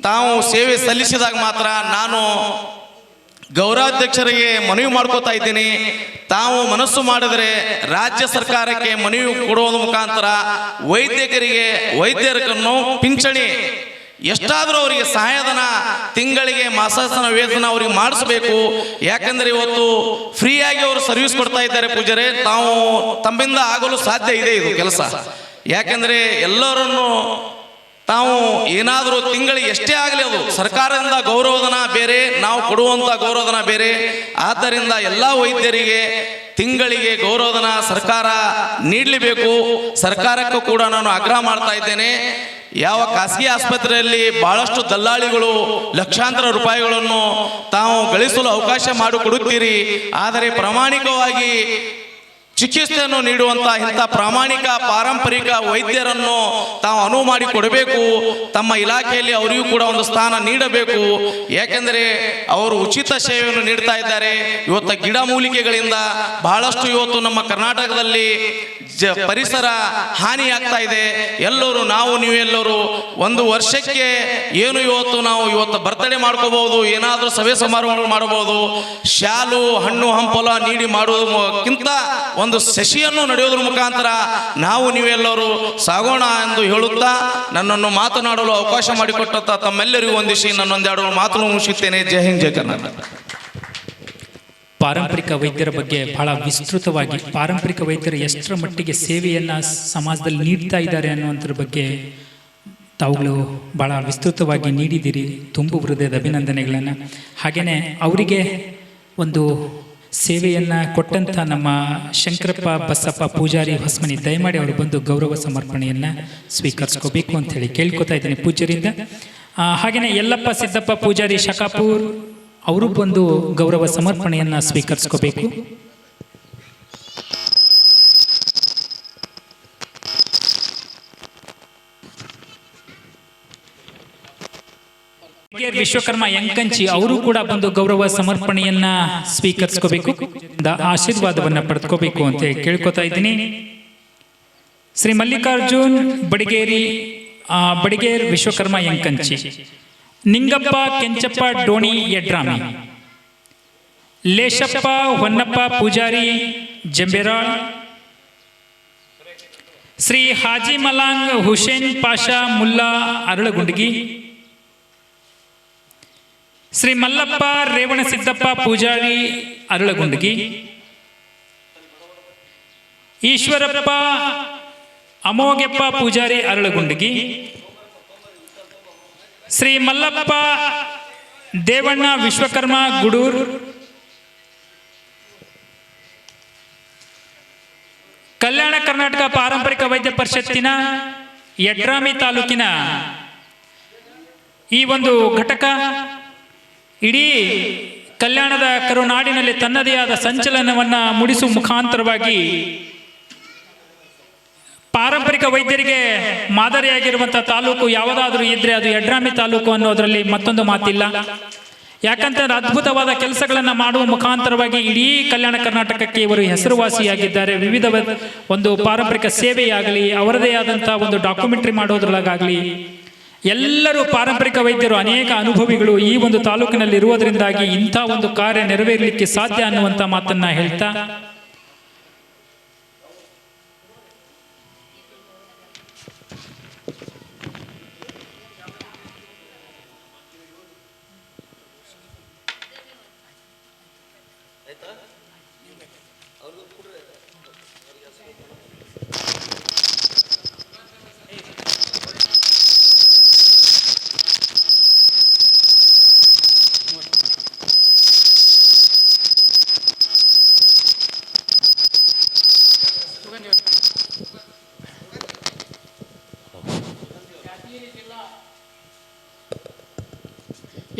ತಾವು ಸೇವೆ ಸಲ್ಲಿಸಿದಾಗ ಮಾತ್ರ ನಾನು ಗೌರವಾಧ್ಯಕ್ಷರಿಗೆ ಮನವಿ ಮಾಡ್ಕೋತಾ ಇದ್ದೀನಿ, ತಾವು ಮನಸ್ಸು ಮಾಡಿದರೆ ರಾಜ್ಯ ಸರ್ಕಾರಕ್ಕೆ ಮನವಿ ಕೊಡುವುದ ಮುಖಾಂತರ ವೈದ್ಯರನ್ನು ಪಿಂಚಣಿ ಎಷ್ಟಾದರೂ ಅವರಿಗೆ ಸಹಾಯಧನ ತಿಂಗಳಿಗೆ ಮಾಸಾಸನ ವೇತನ ಅವರಿಗೆ ಮಾಡಿಸಬೇಕು. ಯಾಕಂದರೆ ಇವತ್ತು ಫ್ರೀಯಾಗಿ ಅವರು ಸರ್ವಿಸ್ ಕೊಡ್ತಾ ಇದ್ದಾರೆ ಪೂಜಾರೆ. ತಾವು ತಮ್ಮಿಂದ ಆಗಲು ಸಾಧ್ಯ ಇದೆ ಇದು ಕೆಲಸ. ಯಾಕೆಂದರೆ ಎಲ್ಲರನ್ನು ತಾವು ಏನಾದರೂ ತಿಂಗಳಿಗೆ ಎಷ್ಟೇ ಆಗಲಿ ಅದು ಸರ್ಕಾರದಿಂದ ಗೌರವಧನ ಬೇರೆ, ನಾವು ಕೊಡುವಂಥ ಗೌರವಧನ ಬೇರೆ. ಆದ್ದರಿಂದ ಎಲ್ಲ ವೈದ್ಯರಿಗೆ ತಿಂಗಳಿಗೆ ಗೌರವಧನ ಸರ್ಕಾರ ನೀಡಲೇಬೇಕು. ಸರ್ಕಾರಕ್ಕೂ ಕೂಡ ನಾನು ಆಗ್ರಹ ಮಾಡ್ತಾ ಇದ್ದೇನೆ. ಯಾವ ಖಾಸಗಿ ಆಸ್ಪತ್ರೆಯಲ್ಲಿ ಬಹಳಷ್ಟು ದಲ್ಲಾಳಿಗಳು ಲಕ್ಷಾಂತರ ರೂಪಾಯಿಗಳನ್ನು ತಾವು ಗಳಿಸಲು ಅವಕಾಶ ಮಾಡಿಕೊಡುತ್ತೀರಿ, ಆದರೆ ಪ್ರಾಮಾಣಿಕವಾಗಿ ಚಿಕಿತ್ಸೆಯನ್ನು ನೀಡುವಂಥ ಇಂಥ ಪ್ರಾಮಾಣಿಕ ಪಾರಂಪರಿಕ ವೈದ್ಯರನ್ನು ತಾವು ಅನುವು ಮಾಡಿ ಕೊಡಬೇಕು. ತಮ್ಮ ಇಲಾಖೆಯಲ್ಲಿ ಅವರಿಗೂ ಕೂಡ ಒಂದು ಸ್ಥಾನ ನೀಡಬೇಕು. ಯಾಕೆಂದರೆ ಅವರು ಉಚಿತ ಸೇವೆಯನ್ನು ನೀಡ್ತಾ ಇದ್ದಾರೆ. ಇವತ್ತು ಗಿಡಮೂಲಿಕೆಗಳಿಂದ ಬಹಳಷ್ಟು ಇವತ್ತು ನಮ್ಮ ಕರ್ನಾಟಕದಲ್ಲಿ ಪರಿಸರ ಹಾನಿಯಾಗ್ತಾ ಇದೆ. ನೀವೆಲ್ಲರೂ ಒಂದು ವರ್ಷಕ್ಕೆ ಏನು ಇವತ್ತು ಬರ್ತ್ಡೇ ಮಾಡ್ಕೋಬಹುದು, ಏನಾದರೂ ಸಭೆ ಸಮಾರಂಭಗಳು ಮಾಡಬಹುದು. ಶಾಲು ಹಣ್ಣು ಹಂಪಲ ನೀಡಿ ಮಾಡುವುದಕ್ಕಿಂತ ಒಂದು ಸಸಿಯನ್ನು ನಡೆಯೋದ್ರ ಮುಖಾಂತರ ನೀವೆಲ್ಲರೂ ಸಾಗೋಣ ಎಂದು ಹೇಳುತ್ತಾ ನನ್ನನ್ನು ಮಾತನಾಡಲು ಅವಕಾಶ ಮಾಡಿಕೊಟ್ಟ ತಮ್ಮೆಲ್ಲರಿಗೂ ವಂದಿಸಿ ನನ್ನೊಂದೆರಡು ಮಾತನ್ನು ಮುಗಿಸುತ್ತೇನೆ. ಜೈ ಹಿಂದ್, ಜೈ ಕರ್ನಾಟಕ. ಪಾರಂಪರಿಕ ವೈದ್ಯರ ಬಗ್ಗೆ ಬಹಳ ವಿಸ್ತೃತವಾಗಿ ಪಾರಂಪರಿಕ ವೈದ್ಯರು ಎಷ್ಟರ ಮಟ್ಟಿಗೆ ಸೇವೆಯನ್ನು ಸಮಾಜದಲ್ಲಿ ನೀಡ್ತಾ ಇದ್ದಾರೆ ಅನ್ನುವಂಥದ್ರ ಬಗ್ಗೆ ತಾವುಗಳು ಬಹಳ ವಿಸ್ತೃತವಾಗಿ ನೀಡಿದ್ದೀರಿ. ತುಂಬು ಹೃದಯದ ಅಭಿನಂದನೆಗಳನ್ನು. ಹಾಗೆಯೇ ಅವರಿಗೆ ಒಂದು ಸೇವೆಯನ್ನು ಕೊಟ್ಟಂಥ ನಮ್ಮ ಶಂಕರಪ್ಪ ಬಸಪ್ಪ ಪೂಜಾರಿ ಹೊಸಮನಿ ದಯಮಾಡಿ ಅವರು ಬಂದು ಗೌರವ ಸಮರ್ಪಣೆಯನ್ನು ಸ್ವೀಕರಿಸ್ಕೋಬೇಕು ಅಂಥೇಳಿ ಕೇಳ್ಕೊತಾ ಇದ್ದೀನಿ ಪೂಜಾರಿಯಿಂದ. ಹಾಗೆಯೇ ಯಲ್ಲಪ್ಪ ಸಿದ್ದಪ್ಪ ಪೂಜಾರಿ ಶಕಾಪುರ್ ಅವರು ಬಂದು ಗೌರವ ಸಮರ್ಪಣೆಯನ್ನು ಸ್ವೀಕರಿಸ್ಕೋಬೇಕು. ವಿಶ್ವಕರ್ಮ ಯಂಕಂಚಿ ಅವರು ಕೂಡ ಬಂದು ಗೌರವ ಸಮರ್ಪಣೆಯನ್ನ ಸ್ವೀಕರಿಸ್ಕೋಬೇಕು, ಆಶೀರ್ವಾದವನ್ನ ಪಡೆದುಕೋಬೇಕು ಅಂತ ಕೇಳ್ಕೊತಾ ಇದ್ದೀನಿ. ಶ್ರೀ ಮಲ್ಲಿಕಾರ್ಜುನ್ ಬಡಿಗೇರ್ ವಿಶ್ವಕರ್ಮ ಯಂಕಂಚಿ, ನಿಂಗಪ್ಪ ಕೆಂಚಪ್ಪ ಡೋಣಿ ಯಡ್ರಾಮಿ, ಲೇಶಪ್ಪ ಹೊನ್ನಪ್ಪ ಪೂಜಾರಿ ಜಂಬೇರಾಳ್, ಶ್ರೀ ಹಾಜಿ ಮಲಾಂಗ್ ಹುಸೇನ್ ಪಾಷಾ ಮುಲ್ಲಾ ಅರಳಗುಂಡಗಿ, ಶ್ರೀ ಮಲ್ಲಪ್ಪ ರೇವಣಸಿದ್ದಪ್ಪ ಪೂಜಾರಿ ಅರಳಗುಂಡಗಿ, ಈಶ್ವರಪ್ಪ ಅಮೋಘಪ್ಪ ಪೂಜಾರಿ ಅರಳಗುಂಡಗಿ, ಶ್ರೀ ಮಲ್ಲಪ್ಪ ದೇವಣ್ಣ ವಿಶ್ವಕರ್ಮ ಗುಡೂರ್, ಕಲ್ಯಾಣ ಕರ್ನಾಟಕ ಪಾರಂಪರಿಕ ವೈದ್ಯ ಪರಿಷತ್ತಿನ ಯಡ್ರಾಮಿ ತಾಲೂಕಿನ ಈ ಒಂದು ಘಟಕ ಇಡೀ ಕಲ್ಯಾಣದ ಕರುನಾಡಿನಲ್ಲಿ ತನ್ನದೇ ಆದ ಸಂಚಲನವನ್ನು ಮೂಡಿಸುವ ಮುಖಾಂತರವಾಗಿ ಪಾರಂಪರಿಕ ವೈದ್ಯರಿಗೆ ಮಾದರಿಯಾಗಿರುವಂಥ ತಾಲೂಕು ಯಾವುದಾದ್ರೂ ಇದ್ರೆ ಅದು ಯಡ್ರಾಮಿ ತಾಲೂಕು ಅನ್ನೋದರಲ್ಲಿ ಮತ್ತೊಂದು ಮಾತಿಲ್ಲ. ಯಾಕಂತಂದ್ರೆ ಅದ್ಭುತವಾದ ಕೆಲಸಗಳನ್ನು ಮಾಡುವ ಮುಖಾಂತರವಾಗಿ ಇಡೀ ಕಲ್ಯಾಣ ಕರ್ನಾಟಕಕ್ಕೆ ಇವರು ಹೆಸರುವಾಸಿಯಾಗಿದ್ದಾರೆ. ವಿವಿಧ ಒಂದು ಪಾರಂಪರಿಕ ಸೇವೆಯಾಗಲಿ, ಅವರದೇ ಆದಂಥ ಒಂದು ಡಾಕ್ಯುಮೆಂಟ್ರಿ ಮಾಡೋದ್ರೊಳಗಾಗಲಿ, ಎಲ್ಲರೂ ಪಾರಂಪರಿಕ ವೈದ್ಯರು, ಅನೇಕ ಅನುಭವಿಗಳು ಈ ಒಂದು ತಾಲೂಕಿನಲ್ಲಿ ಇರುವುದರಿಂದಾಗಿ ಇಂಥ ಒಂದು ಕಾರ್ಯ ನೆರವೇರಲಿಕ್ಕೆ ಸಾಧ್ಯ ಅನ್ನುವಂಥ ಮಾತನ್ನ ಹೇಳ್ತಾ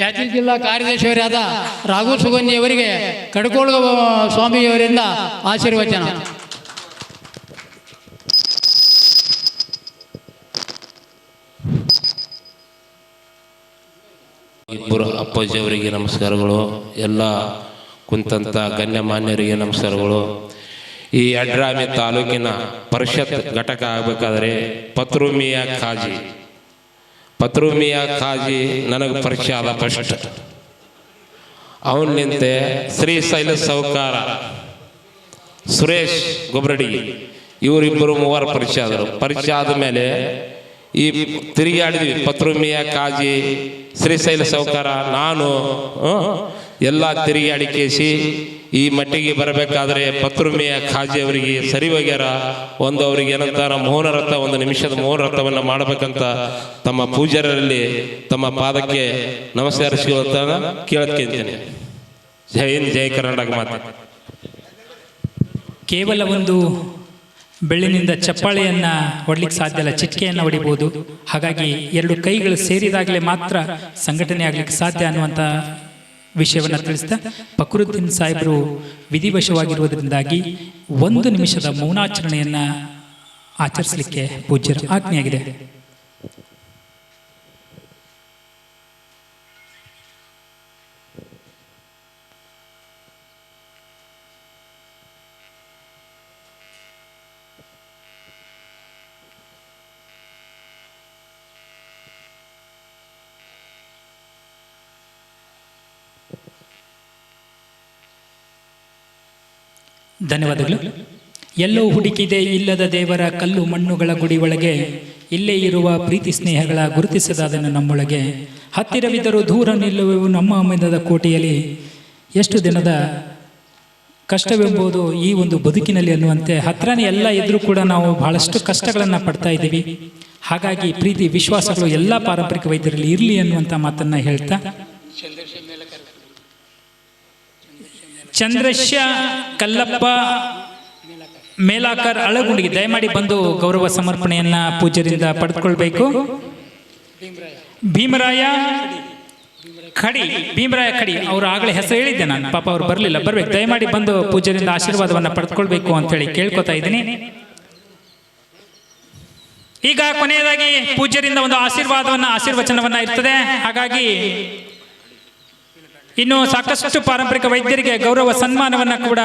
ಯಾದಗಿರಿ ಜಿಲ್ಲಾ ಕಾರ್ಯದರ್ಶಿಯವರಾದ ರಾಘು ಸುಗಂಧಿಯವರಿಗೆ ಕಡ್ಕೋಳ ಸ್ವಾಮಿಯವರಿಂದ ಆಶೀರ್ವಚನ. ಇಬ್ಬರು ಅಪ್ಪಾಜಿಯವರಿಗೆ ನಮಸ್ಕಾರಗಳು. ಎಲ್ಲ ಕುಂತಂಥ ಗಣ್ಯಮಾನ್ಯರಿಗೆ ನಮಸ್ಕಾರಗಳು. ಈ ಯಡ್ರಾಮಿ ತಾಲೂಕಿನ ಪರಿಷತ್ ಘಟಕ ಆಗಬೇಕಾದ್ರೆ ಪತ್ರೂಮಿಯ ಖಾಜಿ ನನಗೆ ಪರಿಚಯ ಆದ ಫಸ್ಟ್. ಅವನಿಂತೆ ಶ್ರೀಶೈಲ ಸೌಕಾರ, ಸುರೇಶ್ ಗೊಬ್ರಡಿ, ಇವರಿಬ್ಬರು ಮೂವರು ಪರಿಚಯ ಆದರು. ಪರಿಚಯ ಆದ ಮೇಲೆ ಈ ತಿರುಗಾಡಿದ್ವಿ. ಪತ್ರೂಮಿಯ ಖಾಜಿ, ಶ್ರೀಶೈಲ ಸೌಕಾರ, ನಾನು ಎಲ್ಲ ತಿರುಗಾಡಿ ಕೇಸಿ ಈ ಮಟ್ಟಿಗೆ ಬರಬೇಕಾದ್ರೆ ಪತ್ರೂಮಿಯ ಖಾಜಿ ಅವರಿಗೆ ಸರಿ ಹೋಗ್ಯಾರ. ಒಂದು ಅವ್ರಿಗೆ ಏನಂತಾರ ಮೌನರಥ, ಒಂದು ನಿಮಿಷದ ಮೌನರಥವನ್ನು ಮಾಡಬೇಕಂತ ತಮ್ಮ ಪೂಜಾರರಲ್ಲಿ ತಮ್ಮ ಪಾದಕ್ಕೆ ನಮಸ್ಕರಿಸುವಂತ ಕೇಳ್ತೇನೆ. ಜೈ ಹಿಂದ್, ಜೈ ಕರ್ನಾಟಕ ಮಾತೆ. ಕೇವಲ ಒಂದು ಬೆಳ್ಳಿನಿಂದ ಚಪ್ಪಾಳೆಯನ್ನ ಹೊಡ್ಲಿಕ್ಕೆ ಸಾಧ್ಯ ಇಲ್ಲ, ಚಿಟಿಕೆಯನ್ನು ಹೊಡಿಬಹುದು. ಹಾಗಾಗಿ ಎರಡು ಕೈಗಳು ಸೇರಿದಾಗಲೇ ಮಾತ್ರ ಸಂಘಟನೆ ಆಗ್ಲಿಕ್ಕೆ ಸಾಧ್ಯ ಅನ್ನುವಂಥ ವಿಷಯವನ್ನು ತಿಳಿಸ್ತಾ ಫಕ್ರುದ್ದೀನ್ ಸಾಹೇಬರು ವಿಧಿವಶವಾಗಿರುವುದರಿಂದಾಗಿ 1 ನಿಮಿಷದ ಮೌನಾಚರಣೆಯನ್ನು ಆಚರಿಸಲಿಕ್ಕೆ ಪೂಜ್ಯರ ಆಜ್ಞೆಯಾಗಿದೆ. ಧನ್ಯವಾದಗಳು. ಎಲ್ಲೋ ಹುಡುಕಿದೆ ಇಲ್ಲದ ದೇವರ ಕಲ್ಲು ಮಣ್ಣುಗಳ ಗುಡಿ ಒಳಗೆ, ಇಲ್ಲೇ ಇರುವ ಪ್ರೀತಿ ಸ್ನೇಹಗಳ ಗುರುತಿಸದಾದನ್ನು ನಮ್ಮೊಳಗೆ, ಹತ್ತಿರವಿದ್ದರೂ ದೂರ ನಿಲ್ಲುವೆವು ನಮ್ಮ ಅಮ್ಮದ ಕೋಟೆಯಲ್ಲಿ, ಎಷ್ಟು ದಿನದ ಕಷ್ಟವೆಂಬುದು ಈ ಒಂದು ಬದುಕಿನಲ್ಲಿ ಅನ್ನುವಂತೆ ಹತ್ರನೇ ಎಲ್ಲ ಇದ್ರೂ ಕೂಡ ನಾವು ಬಹಳಷ್ಟು ಕಷ್ಟಗಳನ್ನು ಪಡ್ತಾ ಇದ್ದೀವಿ. ಹಾಗಾಗಿ ಪ್ರೀತಿ ವಿಶ್ವಾಸಗಳು ಎಲ್ಲ ಪಾರಂಪರಿಕ ವೈದ್ಯರಲ್ಲಿ ಇರಲಿ ಅನ್ನುವಂಥ ಮಾತನ್ನು ಹೇಳ್ತಾ ಚಂದ್ರಶ್ಯ ಕಲ್ಲಪ್ಪ ಮೇಲಾಕರ್ ಅಳಗುಂಡಿಗೆ ದಯಮಾಡಿ ಬಂದು ಗೌರವ ಸಮರ್ಪಣೆಯನ್ನ ಪೂಜ್ಯರಿಂದ ಪಡೆದುಕೊಳ್ಬೇಕು. ಭೀಮರಾಯ ಖಡಿ ಅವರು ಆಗಲೇ ಹೆಸರು ಹೇಳಿದ್ದೆ ನಾನು, ಪಾಪ ಅವ್ರು ಬರಲಿಲ್ಲ, ಬರ್ಬೇಕು. ದಯಮಾಡಿ ಬಂದು ಪೂಜ್ಯರಿಂದ ಆಶೀರ್ವಾದವನ್ನ ಪಡೆದುಕೊಳ್ಬೇಕು ಅಂತೇಳಿ ಕೇಳ್ಕೊತಾ ಇದ್ದೀನಿ. ಈಗ ಕೊನೆಯದಾಗಿ ಪೂಜ್ಯರಿಂದ ಒಂದು ಆಶೀರ್ವಚನವನ್ನ ಇರ್ತದೆ. ಹಾಗಾಗಿ ಇನ್ನು ಸಾಕಷ್ಟು ಪಾರಂಪರಿಕ ವೈದ್ಯರಿಗೆ ಗೌರವ ಸನ್ಮಾನವನ್ನ ಕೂಡ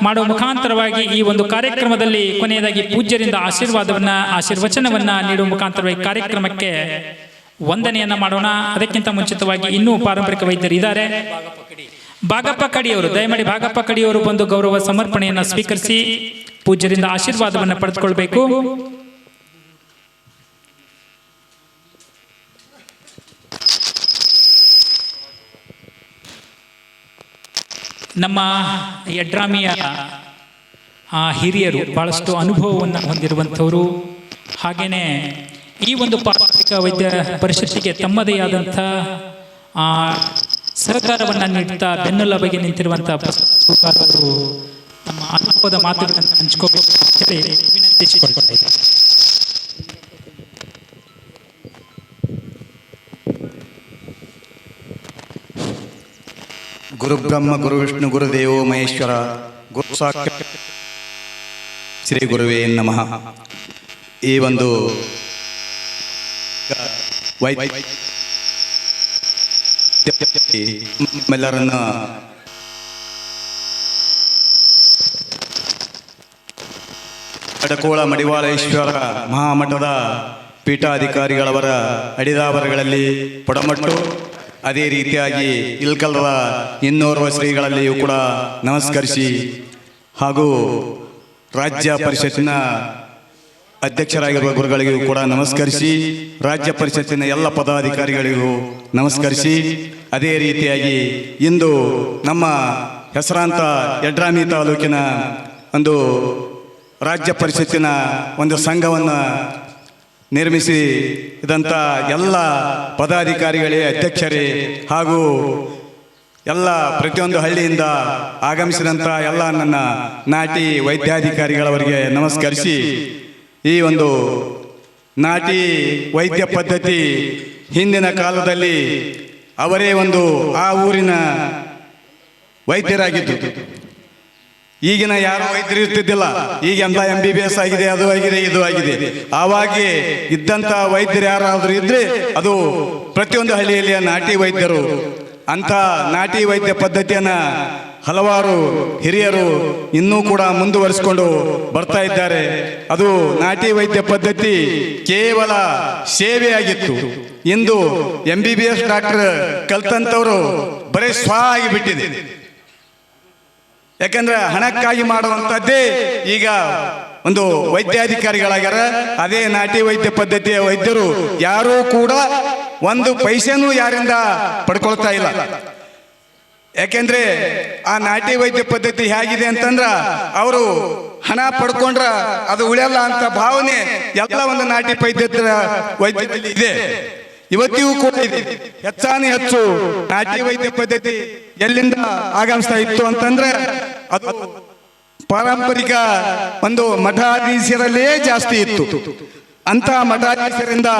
ಮಾಡುವ ಮುಖಾಂತರವಾಗಿ ಈ ಒಂದು ಕಾರ್ಯಕ್ರಮದಲ್ಲಿ ಕೊನೆಯದಾಗಿ ಪೂಜ್ಯರಿಂದ ಆಶೀರ್ವಚನವನ್ನ ನೀಡುವ ಮುಖಾಂತರವಾಗಿ ಕಾರ್ಯಕ್ರಮಕ್ಕೆ ವಂದನೆಯನ್ನ ಮಾಡೋಣ. ಅದಕ್ಕಿಂತ ಮುಂಚಿತವಾಗಿ ಇನ್ನೂ ಪಾರಂಪರಿಕ ವೈದ್ಯರು ಇದ್ದಾರೆ. ಭಾಗಪ್ಪ ಕಡಿಯವರು, ದಯಮಾಡಿ ಭಾಗಪ್ಪ ಕಡಿಯವರು ಬಂದು ಗೌರವ ಸಮರ್ಪಣೆಯನ್ನ ಸ್ವೀಕರಿಸಿ ಪೂಜ್ಯರಿಂದ ಆಶೀರ್ವಾದವನ್ನ ಪಡೆದುಕೊಳ್ಬೇಕು. ನಮ್ಮ ಯಡ್ರಾಮಿಯ ಹಿರಿಯರು ಬಹಳಷ್ಟು ಅನುಭವವನ್ನು ಹೊಂದಿರುವಂಥವರು, ಹಾಗೇನೆ ಈ ಒಂದು ಪಾರಂಪರಿಕ ವೈದ್ಯ ಪರಿಷತ್ತಿಗೆ ತಮ್ಮದೇ ಆದಂಥ ಸಹಕಾರವನ್ನು ನೀಡುತ್ತಾ ಬೆನ್ನೆಲುಬಾಗಿ ನಿಂತಿರುವಂಥ ಅವರು ನಮ್ಮ ಅನುಭವದ ಮಾತುಗಳನ್ನು ಹಂಚ್ಕೋಬೇಕು ಅಂತೇಳಿ ವಿನಂತಿಸಿಕೊಳ್ತಾ ಇದ್ದಾರೆ. ಗುರು ಬ್ರಹ್ಮ ಗುರು ವಿಷ್ಣು ಗುರುದೇವೋ ಮಹೇಶ್ವರ ಗುರು ಸಾಕ್ಷಾತ್ ಶ್ರೀ ಗುರುವೇ ನಮಃ. ಈ ಒಂದು ಎಲ್ಲರನ್ನ ಕಡಕೋಳ ಮಡಿವಾಳೇಶ್ವರ ಮಹಾಮಠದ ಪೀಠಾಧಿಕಾರಿಗಳವರ ಅಡಿದಾವರಗಳಲ್ಲಿ ಪೊಡಮಟ್ಟು, ಅದೇ ರೀತಿಯಾಗಿ ಇಲ್ಕಲ್ರ ಇನ್ನೋರ್ವ ಶ್ರೀಗಳಲ್ಲಿಯೂ ಕೂಡ ನಮಸ್ಕರಿಸಿ, ಹಾಗೂ ರಾಜ್ಯ ಪರಿಷತ್ತಿನ ಅಧ್ಯಕ್ಷರಾಗಿರುವ ಗುರುಗಳಿಗೂ ಕೂಡ ನಮಸ್ಕರಿಸಿ, ರಾಜ್ಯ ಪರಿಷತ್ತಿನ ಎಲ್ಲ ಪದಾಧಿಕಾರಿಗಳಿಗೂ ನಮಸ್ಕರಿಸಿ, ಅದೇ ರೀತಿಯಾಗಿ ಇಂದು ನಮ್ಮ ಹೆಸರಾಂತ ಯಡ್ರಾಮಿ ತಾಲೂಕಿನ ಒಂದು ರಾಜ್ಯ ಪರಿಷತ್ತಿನ ಒಂದು ಸಂಘವನ್ನು ನಿರ್ಮಿಸಿ ಇದಂಥ ಎಲ್ಲ ಪದಾಧಿಕಾರಿಗಳೇ, ಅಧ್ಯಕ್ಷರೇ ಹಾಗೂ ಎಲ್ಲ ಪ್ರತಿಯೊಂದು ಹಳ್ಳಿಯಿಂದ ಆಗಮಿಸಿದಂಥ ಎಲ್ಲ ನನ್ನ ನಾಟಿ ವೈದ್ಯಾಧಿಕಾರಿಗಳವರಿಗೆ ನಮಸ್ಕರಿಸಿ, ಈ ಒಂದು ನಾಟಿ ವೈದ್ಯ ಪದ್ಧತಿ ಹಿಂದಿನ ಕಾಲದಲ್ಲಿ ಅವರೇ ಒಂದು ಆ ಊರಿನ ವೈದ್ಯರಾಗಿದ್ದು, ಈಗಿನ ಯಾರು ವೈದ್ಯರು ಇರ್ತಿದ್ದಿಲ್ಲ. ಈಗ ಎಂತ MBBS ಆಗಿದೆ, ಅದು ಆಗಿದೆ, ಇದು ಆಗಿದೆ. ಆವಾಗೆ ಇದ್ದಂಥ ವೈದ್ಯರು ಯಾರಾದರೂ ಇದ್ರೆ ಅದು ಪ್ರತಿಯೊಂದು ಹಳ್ಳಿಯಲ್ಲಿ ನಾಟಿ ವೈದ್ಯರು. ಅಂಥ ನಾಟಿ ವೈದ್ಯ ಪದ್ಧತಿಯನ್ನು ಹಲವಾರು ಹಿರಿಯರು ಇನ್ನೂ ಕೂಡ ಮುಂದುವರಿಸಿಕೊಂಡು ಬರ್ತಾ ಇದ್ದಾರೆ. ಅದು ನಾಟಿ ವೈದ್ಯ ಪದ್ಧತಿ ಕೇವಲ ಸೇವೆಯಾಗಿತ್ತು. ಇಂದು MBBS ಡಾಕ್ಟರ್ ಕಲ್ತಂಥವರು ಬರೀ ಆಗಿಬಿಟ್ಟಿದೆ. ಯಾಕಂದ್ರೆ ಹಣಕ್ಕಾಗಿ ಮಾಡುವಂಥದ್ದೇ ಈಗ ಒಂದು ವೈದ್ಯಾಧಿಕಾರಿಗಳಾಗ್ಯಾರ. ಅದೇ ನಾಟಿ ವೈದ್ಯ ಪದ್ಧತಿಯ ವೈದ್ಯರು ಯಾರೂ ಕೂಡ ಒಂದು ಪೈಸೆನೂ ಯಾರಿಂದ ಪಡ್ಕೊಳ್ತಾ ಇಲ್ಲ. ಯಾಕೆಂದ್ರೆ ಆ ನಾಟಿ ವೈದ್ಯ ಪದ್ಧತಿ ಹೇಗಿದೆ ಅಂತಂದ್ರ ಅವರು ಹಣ ಪಡ್ಕೊಂಡ್ರ ಅದು ಉಳಿಯಲ್ಲ ಅಂತ ಭಾವನೆ ಎಲ್ಲ ಒಂದು ನಾಟಿ ವೈದ್ಯದಲ್ಲಿ ಇದೆ. ಇವತ್ತಿಗೂ ಕೂಡ ಇದೆ. ಹೆಚ್ಚಾನೆ ಹೆಚ್ಚು ನಾಟಿ ವೈದ್ಯ ಪದ್ಧತಿ ಎಲ್ಲಿಂದ ಆಗಮಿಸ್ತಾ ಇತ್ತು ಅಂತಂದ್ರೆ ಅದು ಪಾರಂಪರಿಕ ಒಂದು ಮಠಾಧೀಶರಲ್ಲೇ ಜಾಸ್ತಿ ಇತ್ತು. ಅಂತ ಮಠಾಧೀಶರಿಂದ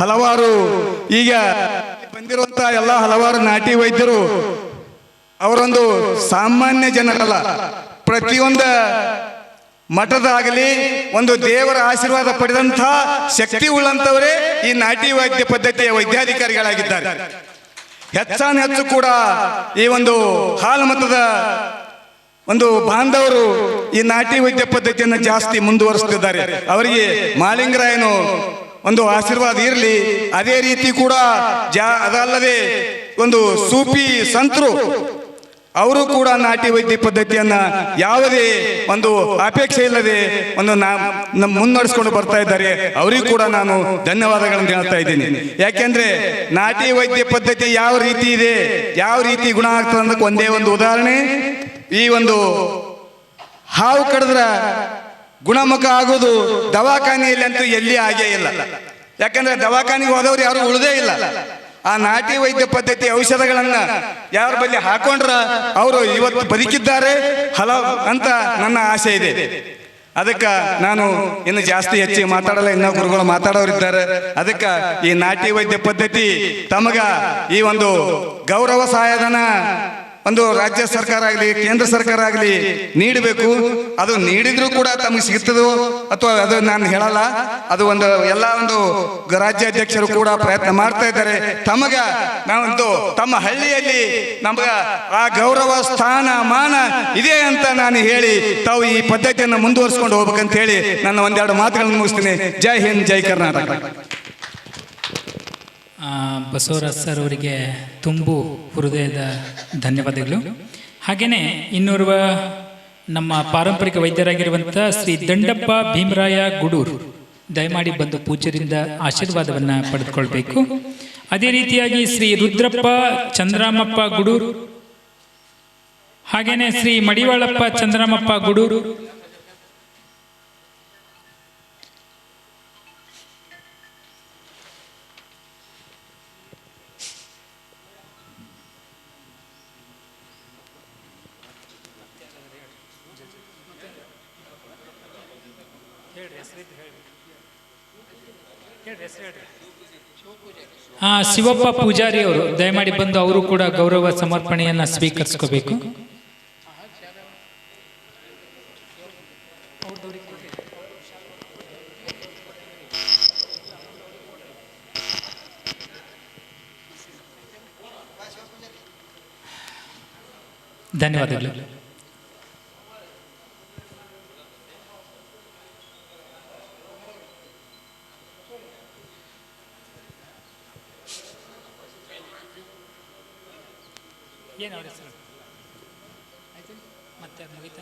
ಹಲವಾರು ಈಗ ಬಂದಿರುವಂತ ಎಲ್ಲ ಹಲವಾರು ನಾಟಿ ವೈದ್ಯರು ಅವರೊಂದು ಸಾಮಾನ್ಯ ಜನರಲ್ಲ. ಪ್ರತಿಯೊಂದು ಮಠದಾಗಲಿ ಒಂದು ದೇವರ ಆಶೀರ್ವಾದ ಪಡೆದಂಥ ಶಕ್ತಿ ಉಳ್ಳಂಥವರೇ ಈ ನಾಟಿ ವೈದ್ಯ ಪದ್ಧತಿಯ ವೈದ್ಯಾಧಿಕಾರಿಗಳಾಗಿದ್ದಾರೆ. ಹೆಚ್ಚಾನ ಹೆಚ್ಚು ಕೂಡ ಈ ಒಂದು ಹಾಲು ಮತದ ಒಂದು ಬಾಂಧವರು ಈ ನಾಟಿ ವೈದ್ಯ ಪದ್ಧತಿಯನ್ನು ಜಾಸ್ತಿ ಮುಂದುವರಿಸುತ್ತಿದ್ದಾರೆ. ಅವರಿಗೆ ಮಾಲಿಂಗರಾಯನು ಒಂದು ಆಶೀರ್ವಾದ ಇರಲಿ. ಅದೇ ರೀತಿ ಕೂಡ ಅದಲ್ಲದೆ ಒಂದು ಸೂಫಿ ಸಂತರು ಅವರು ಕೂಡ ನಾಟಿ ವೈದ್ಯ ಪದ್ಧತಿಯನ್ನ ಯಾವುದೇ ಒಂದು ಅಪೇಕ್ಷೆ ಇಲ್ಲದೆ ಒಂದು ಮುನ್ನಡೆಸ್ಕೊಂಡು ಬರ್ತಾ ಇದ್ದಾರೆ. ಅವರಿಗೂ ಕೂಡ ನಾನು ಧನ್ಯವಾದಗಳನ್ನು ಹೇಳ್ತಾ ಇದ್ದೀನಿ. ಯಾಕೆಂದ್ರೆ ನಾಟಿ ವೈದ್ಯ ಪದ್ಧತಿ ಯಾವ ರೀತಿ ಇದೆ, ಯಾವ ರೀತಿ ಗುಣ ಆಗ್ತದೆ ಅನ್ನೋದಕ್ಕೆ ಒಂದೇ ಒಂದು ಉದಾಹರಣೆ. ಈ ಒಂದು ಹಾವು ಕಡಿದ್ರ ಗುಣಮುಖ ಆಗೋದು ದವಾಖಾನೆಯಲ್ಲಿ ಅಂತೂ ಎಲ್ಲಿ ಆಗೇ ಇಲ್ಲ. ಯಾಕಂದ್ರೆ ದವಾಖಾನೆಗೆ ಹೋದವ್ರು ಯಾರು ಉಳಿದೇ ಇಲ್ಲ. ಆ ನಾಟಿ ವೈದ್ಯ ಪದ್ಧತಿ ಔಷಧಗಳನ್ನ ಯಾರ ಬಳಿ ಹಾಕೊಂಡ್ರ ಅವರು ಇವತ್ತು ಬದುಕಿದ್ದಾರೆ ಅಂತ ನನ್ನ ಆಸೆ ಇದೆ. ಅದಕ್ಕೆ ನಾನು ಇನ್ನು ಜಾಸ್ತಿ ಹೆಚ್ಚಿಗೆ ಮಾತಾಡಲ್ಲ, ಇನ್ನೂ ಗುರುಗಳು ಮಾತಾಡೋರಿದ್ದಾರೆ. ಅದಕ್ಕೆ ಈ ನಾಟಿ ವೈದ್ಯ ಪದ್ಧತಿ ತಮಗ ಈ ಒಂದು ಗೌರವ ಸಹಾಯಧನ ಒಂದು ರಾಜ್ಯ ಸರ್ಕಾರ ಆಗಲಿ ಕೇಂದ್ರ ಸರ್ಕಾರ ಆಗಲಿ ನೀಡಬೇಕು. ಅದು ನೀಡಿದ್ರೂ ಕೂಡ ತಮಗೆ ಸಿಗ್ತದೋ ಅಥವಾ ಅದು ನಾನು ಹೇಳಲ್ಲ. ಅದು ಒಂದು ಎಲ್ಲ ಒಂದು ರಾಜ್ಯಾಧ್ಯಕ್ಷರು ಕೂಡ ಪ್ರಯತ್ನ ಮಾಡ್ತಾ ಇದ್ದಾರೆ. ನಾವಂತೂ ತಮ್ಮ ಹಳ್ಳಿಯಲ್ಲಿ ನಮಗ ಆ ಗೌರವ ಸ್ಥಾನ ಮಾನ ಇದೆ ಅಂತ ನಾನು ಹೇಳಿ ತಾವು ಈ ಪದ್ಧತಿಯನ್ನು ಮುಂದುವರಿಸ್ಕೊಂಡು ಹೋಗ್ಬೇಕಂತ ಹೇಳಿ ನನ್ನ ಒಂದೆರಡು ಮಾತುಗಳನ್ನು ಮುಗಿಸ್ತೀನಿ. ಜೈ ಹಿಂದ್, ಜೈ ಕರ್ನಾಟಕ. ಬಸವರಾಜ್ ಸರ್ ಅವರಿಗೆ ತುಂಬು ಹೃದಯದ ಧನ್ಯವಾದಗಳು. ಹಾಗೆಯೇ ಇನ್ನೋರ್ವ ನಮ್ಮ ಪಾರಂಪರಿಕ ವೈದ್ಯರಾಗಿರುವಂಥ ಶ್ರೀ ದಂಡಪ್ಪ ಭೀಮರಾಯ ಗುಡೂರು ದಯಮಾಡಿ ಬಂದು ಪೂಜ್ಯರಿಂದ ಆಶೀರ್ವಾದವನ್ನು ಪಡೆದುಕೊಳ್ಬೇಕು. ಅದೇ ರೀತಿಯಾಗಿ ಶ್ರೀ ರುದ್ರಪ್ಪ ಚಂದ್ರಮಪ್ಪ ಗುಡೂರು, ಹಾಗೆಯೇ ಶ್ರೀ ಮಡಿವಾಳಪ್ಪ ಚಂದ್ರಮಪ್ಪ ಗುಡೂರು, ಶಿವಪ್ಪ ಪೂಜಾರಿ ಅವರು ದಯಮಾಡಿ ಬಂದು ಅವರು ಕೂಡ ಗೌರವ ಸಮರ್ಪಣೆಯನ್ನು ಸ್ವೀಕರಿಸ್ಕೋಬೇಕು. ಧನ್ಯವಾದಗಳು. ಏನು ಅವ್ರ ಹೆಸರು ಮತ್ತೆ ಮುಗಿತಾ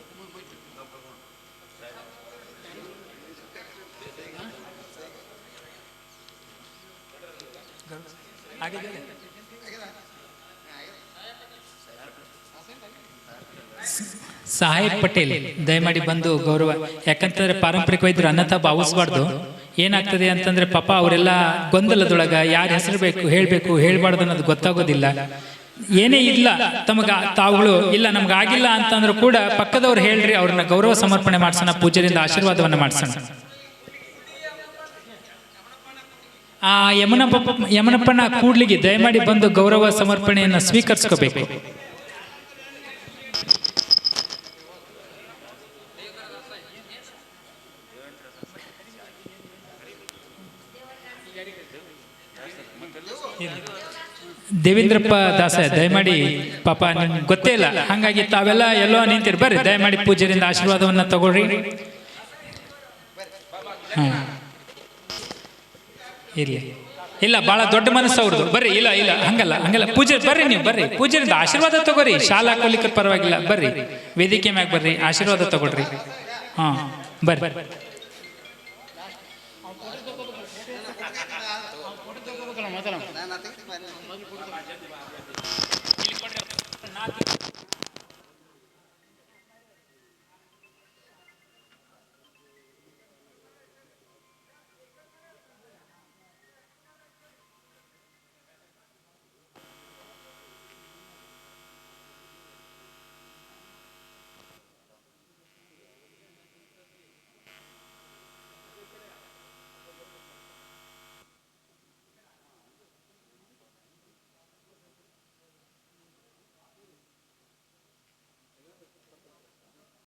ಸಾಹೇಬ್ ಪಟೇಲ್ ದಯಮಾಡಿ ಬಂದು ಗೌರವ. ಯಾಕಂತಂದ್ರೆ ಪಾರಂಪರಿಕ ವೈದ್ಯರು ಅನ್ನತ ಭಾವಿಸ್ಬಾರ್ದು. ಏನಾಗ್ತದೆ ಅಂತಂದ್ರೆ ಪಾಪ ಅವರೆಲ್ಲ ಗೊಂದಲದೊಳಗ ಯಾರ ಹೆಸರು ಬೇಕು ಹೇಳಬೇಕು ಹೇಳ್ಬಾರ್ದು ಅನ್ನೋದು ಗೊತ್ತಾಗೋದಿಲ್ಲ. ಏನೇ ಇಲ್ಲ ತಾವುಗಳು ಇಲ್ಲ ನಮ್ಗಾಗಿಲ್ಲ ಅಂತಂದ್ರೂ ಕೂಡ ಪಕ್ಕದವ್ರು ಹೇಳ್ರಿ, ಅವ್ರನ್ನ ಗೌರವ ಸಮರ್ಪಣೆ ಮಾಡ್ಸೋಣ, ಪೂಜರಿಂದ ಆಶೀರ್ವಾದವನ್ನ ಮಾಡ್ಸೋಣ. ಆ ಯಮನಪ್ಪನ ಕೂಡ್ಲಿಗೆ ದಯಮಾಡಿ ಬಂದು ಗೌರವ ಸಮರ್ಪಣೆಯನ್ನು ಸ್ವೀಕರಿಸ್ಕೋಬೇಕು. ದೇವೇಂದ್ರಪ್ಪ ದಾಸ ದಯಮಾಡಿ ಪಾಪ ನಿಮ್ಗೆ ಗೊತ್ತೇ ಇಲ್ಲ, ಹಾಗಾಗಿ ತಾವೆಲ್ಲ ಎಲ್ಲೋ ನಿಂತಿರಿ, ಬರ್ರಿ ದಯಮಾಡಿ ಪೂಜ್ಯರಿಂದ ಆಶೀರ್ವಾದವನ್ನ ತಗೊಳ್ರಿ. ಹಾ ಇರ್ಲಿ, ಇಲ್ಲ ಬಹಳ ದೊಡ್ಡ ಮನಸ್ಸು ಅವ್ರದ್ದು, ಬರ್ರಿ. ಇಲ್ಲ ಹಂಗಲ್ಲ ಪೂಜೆ ಬರ್ರಿ, ನೀವು ಬರ್ರಿ, ಪೂಜ್ಯರಿಂದ ಆಶೀರ್ವಾದ ತಗೋರಿ. ಶಾಲಾ ಕೊಲಿಕರ ಪರವಾಗಿಲ್ಲ, ಬರ್ರಿ ವೇದಿಕೆ ಮ್ಯಾಗ ಬರ್ರಿ, ಆಶೀರ್ವಾದ ತಗೊಳ್ರಿ. ಹಾ ಬರ್ರಿ.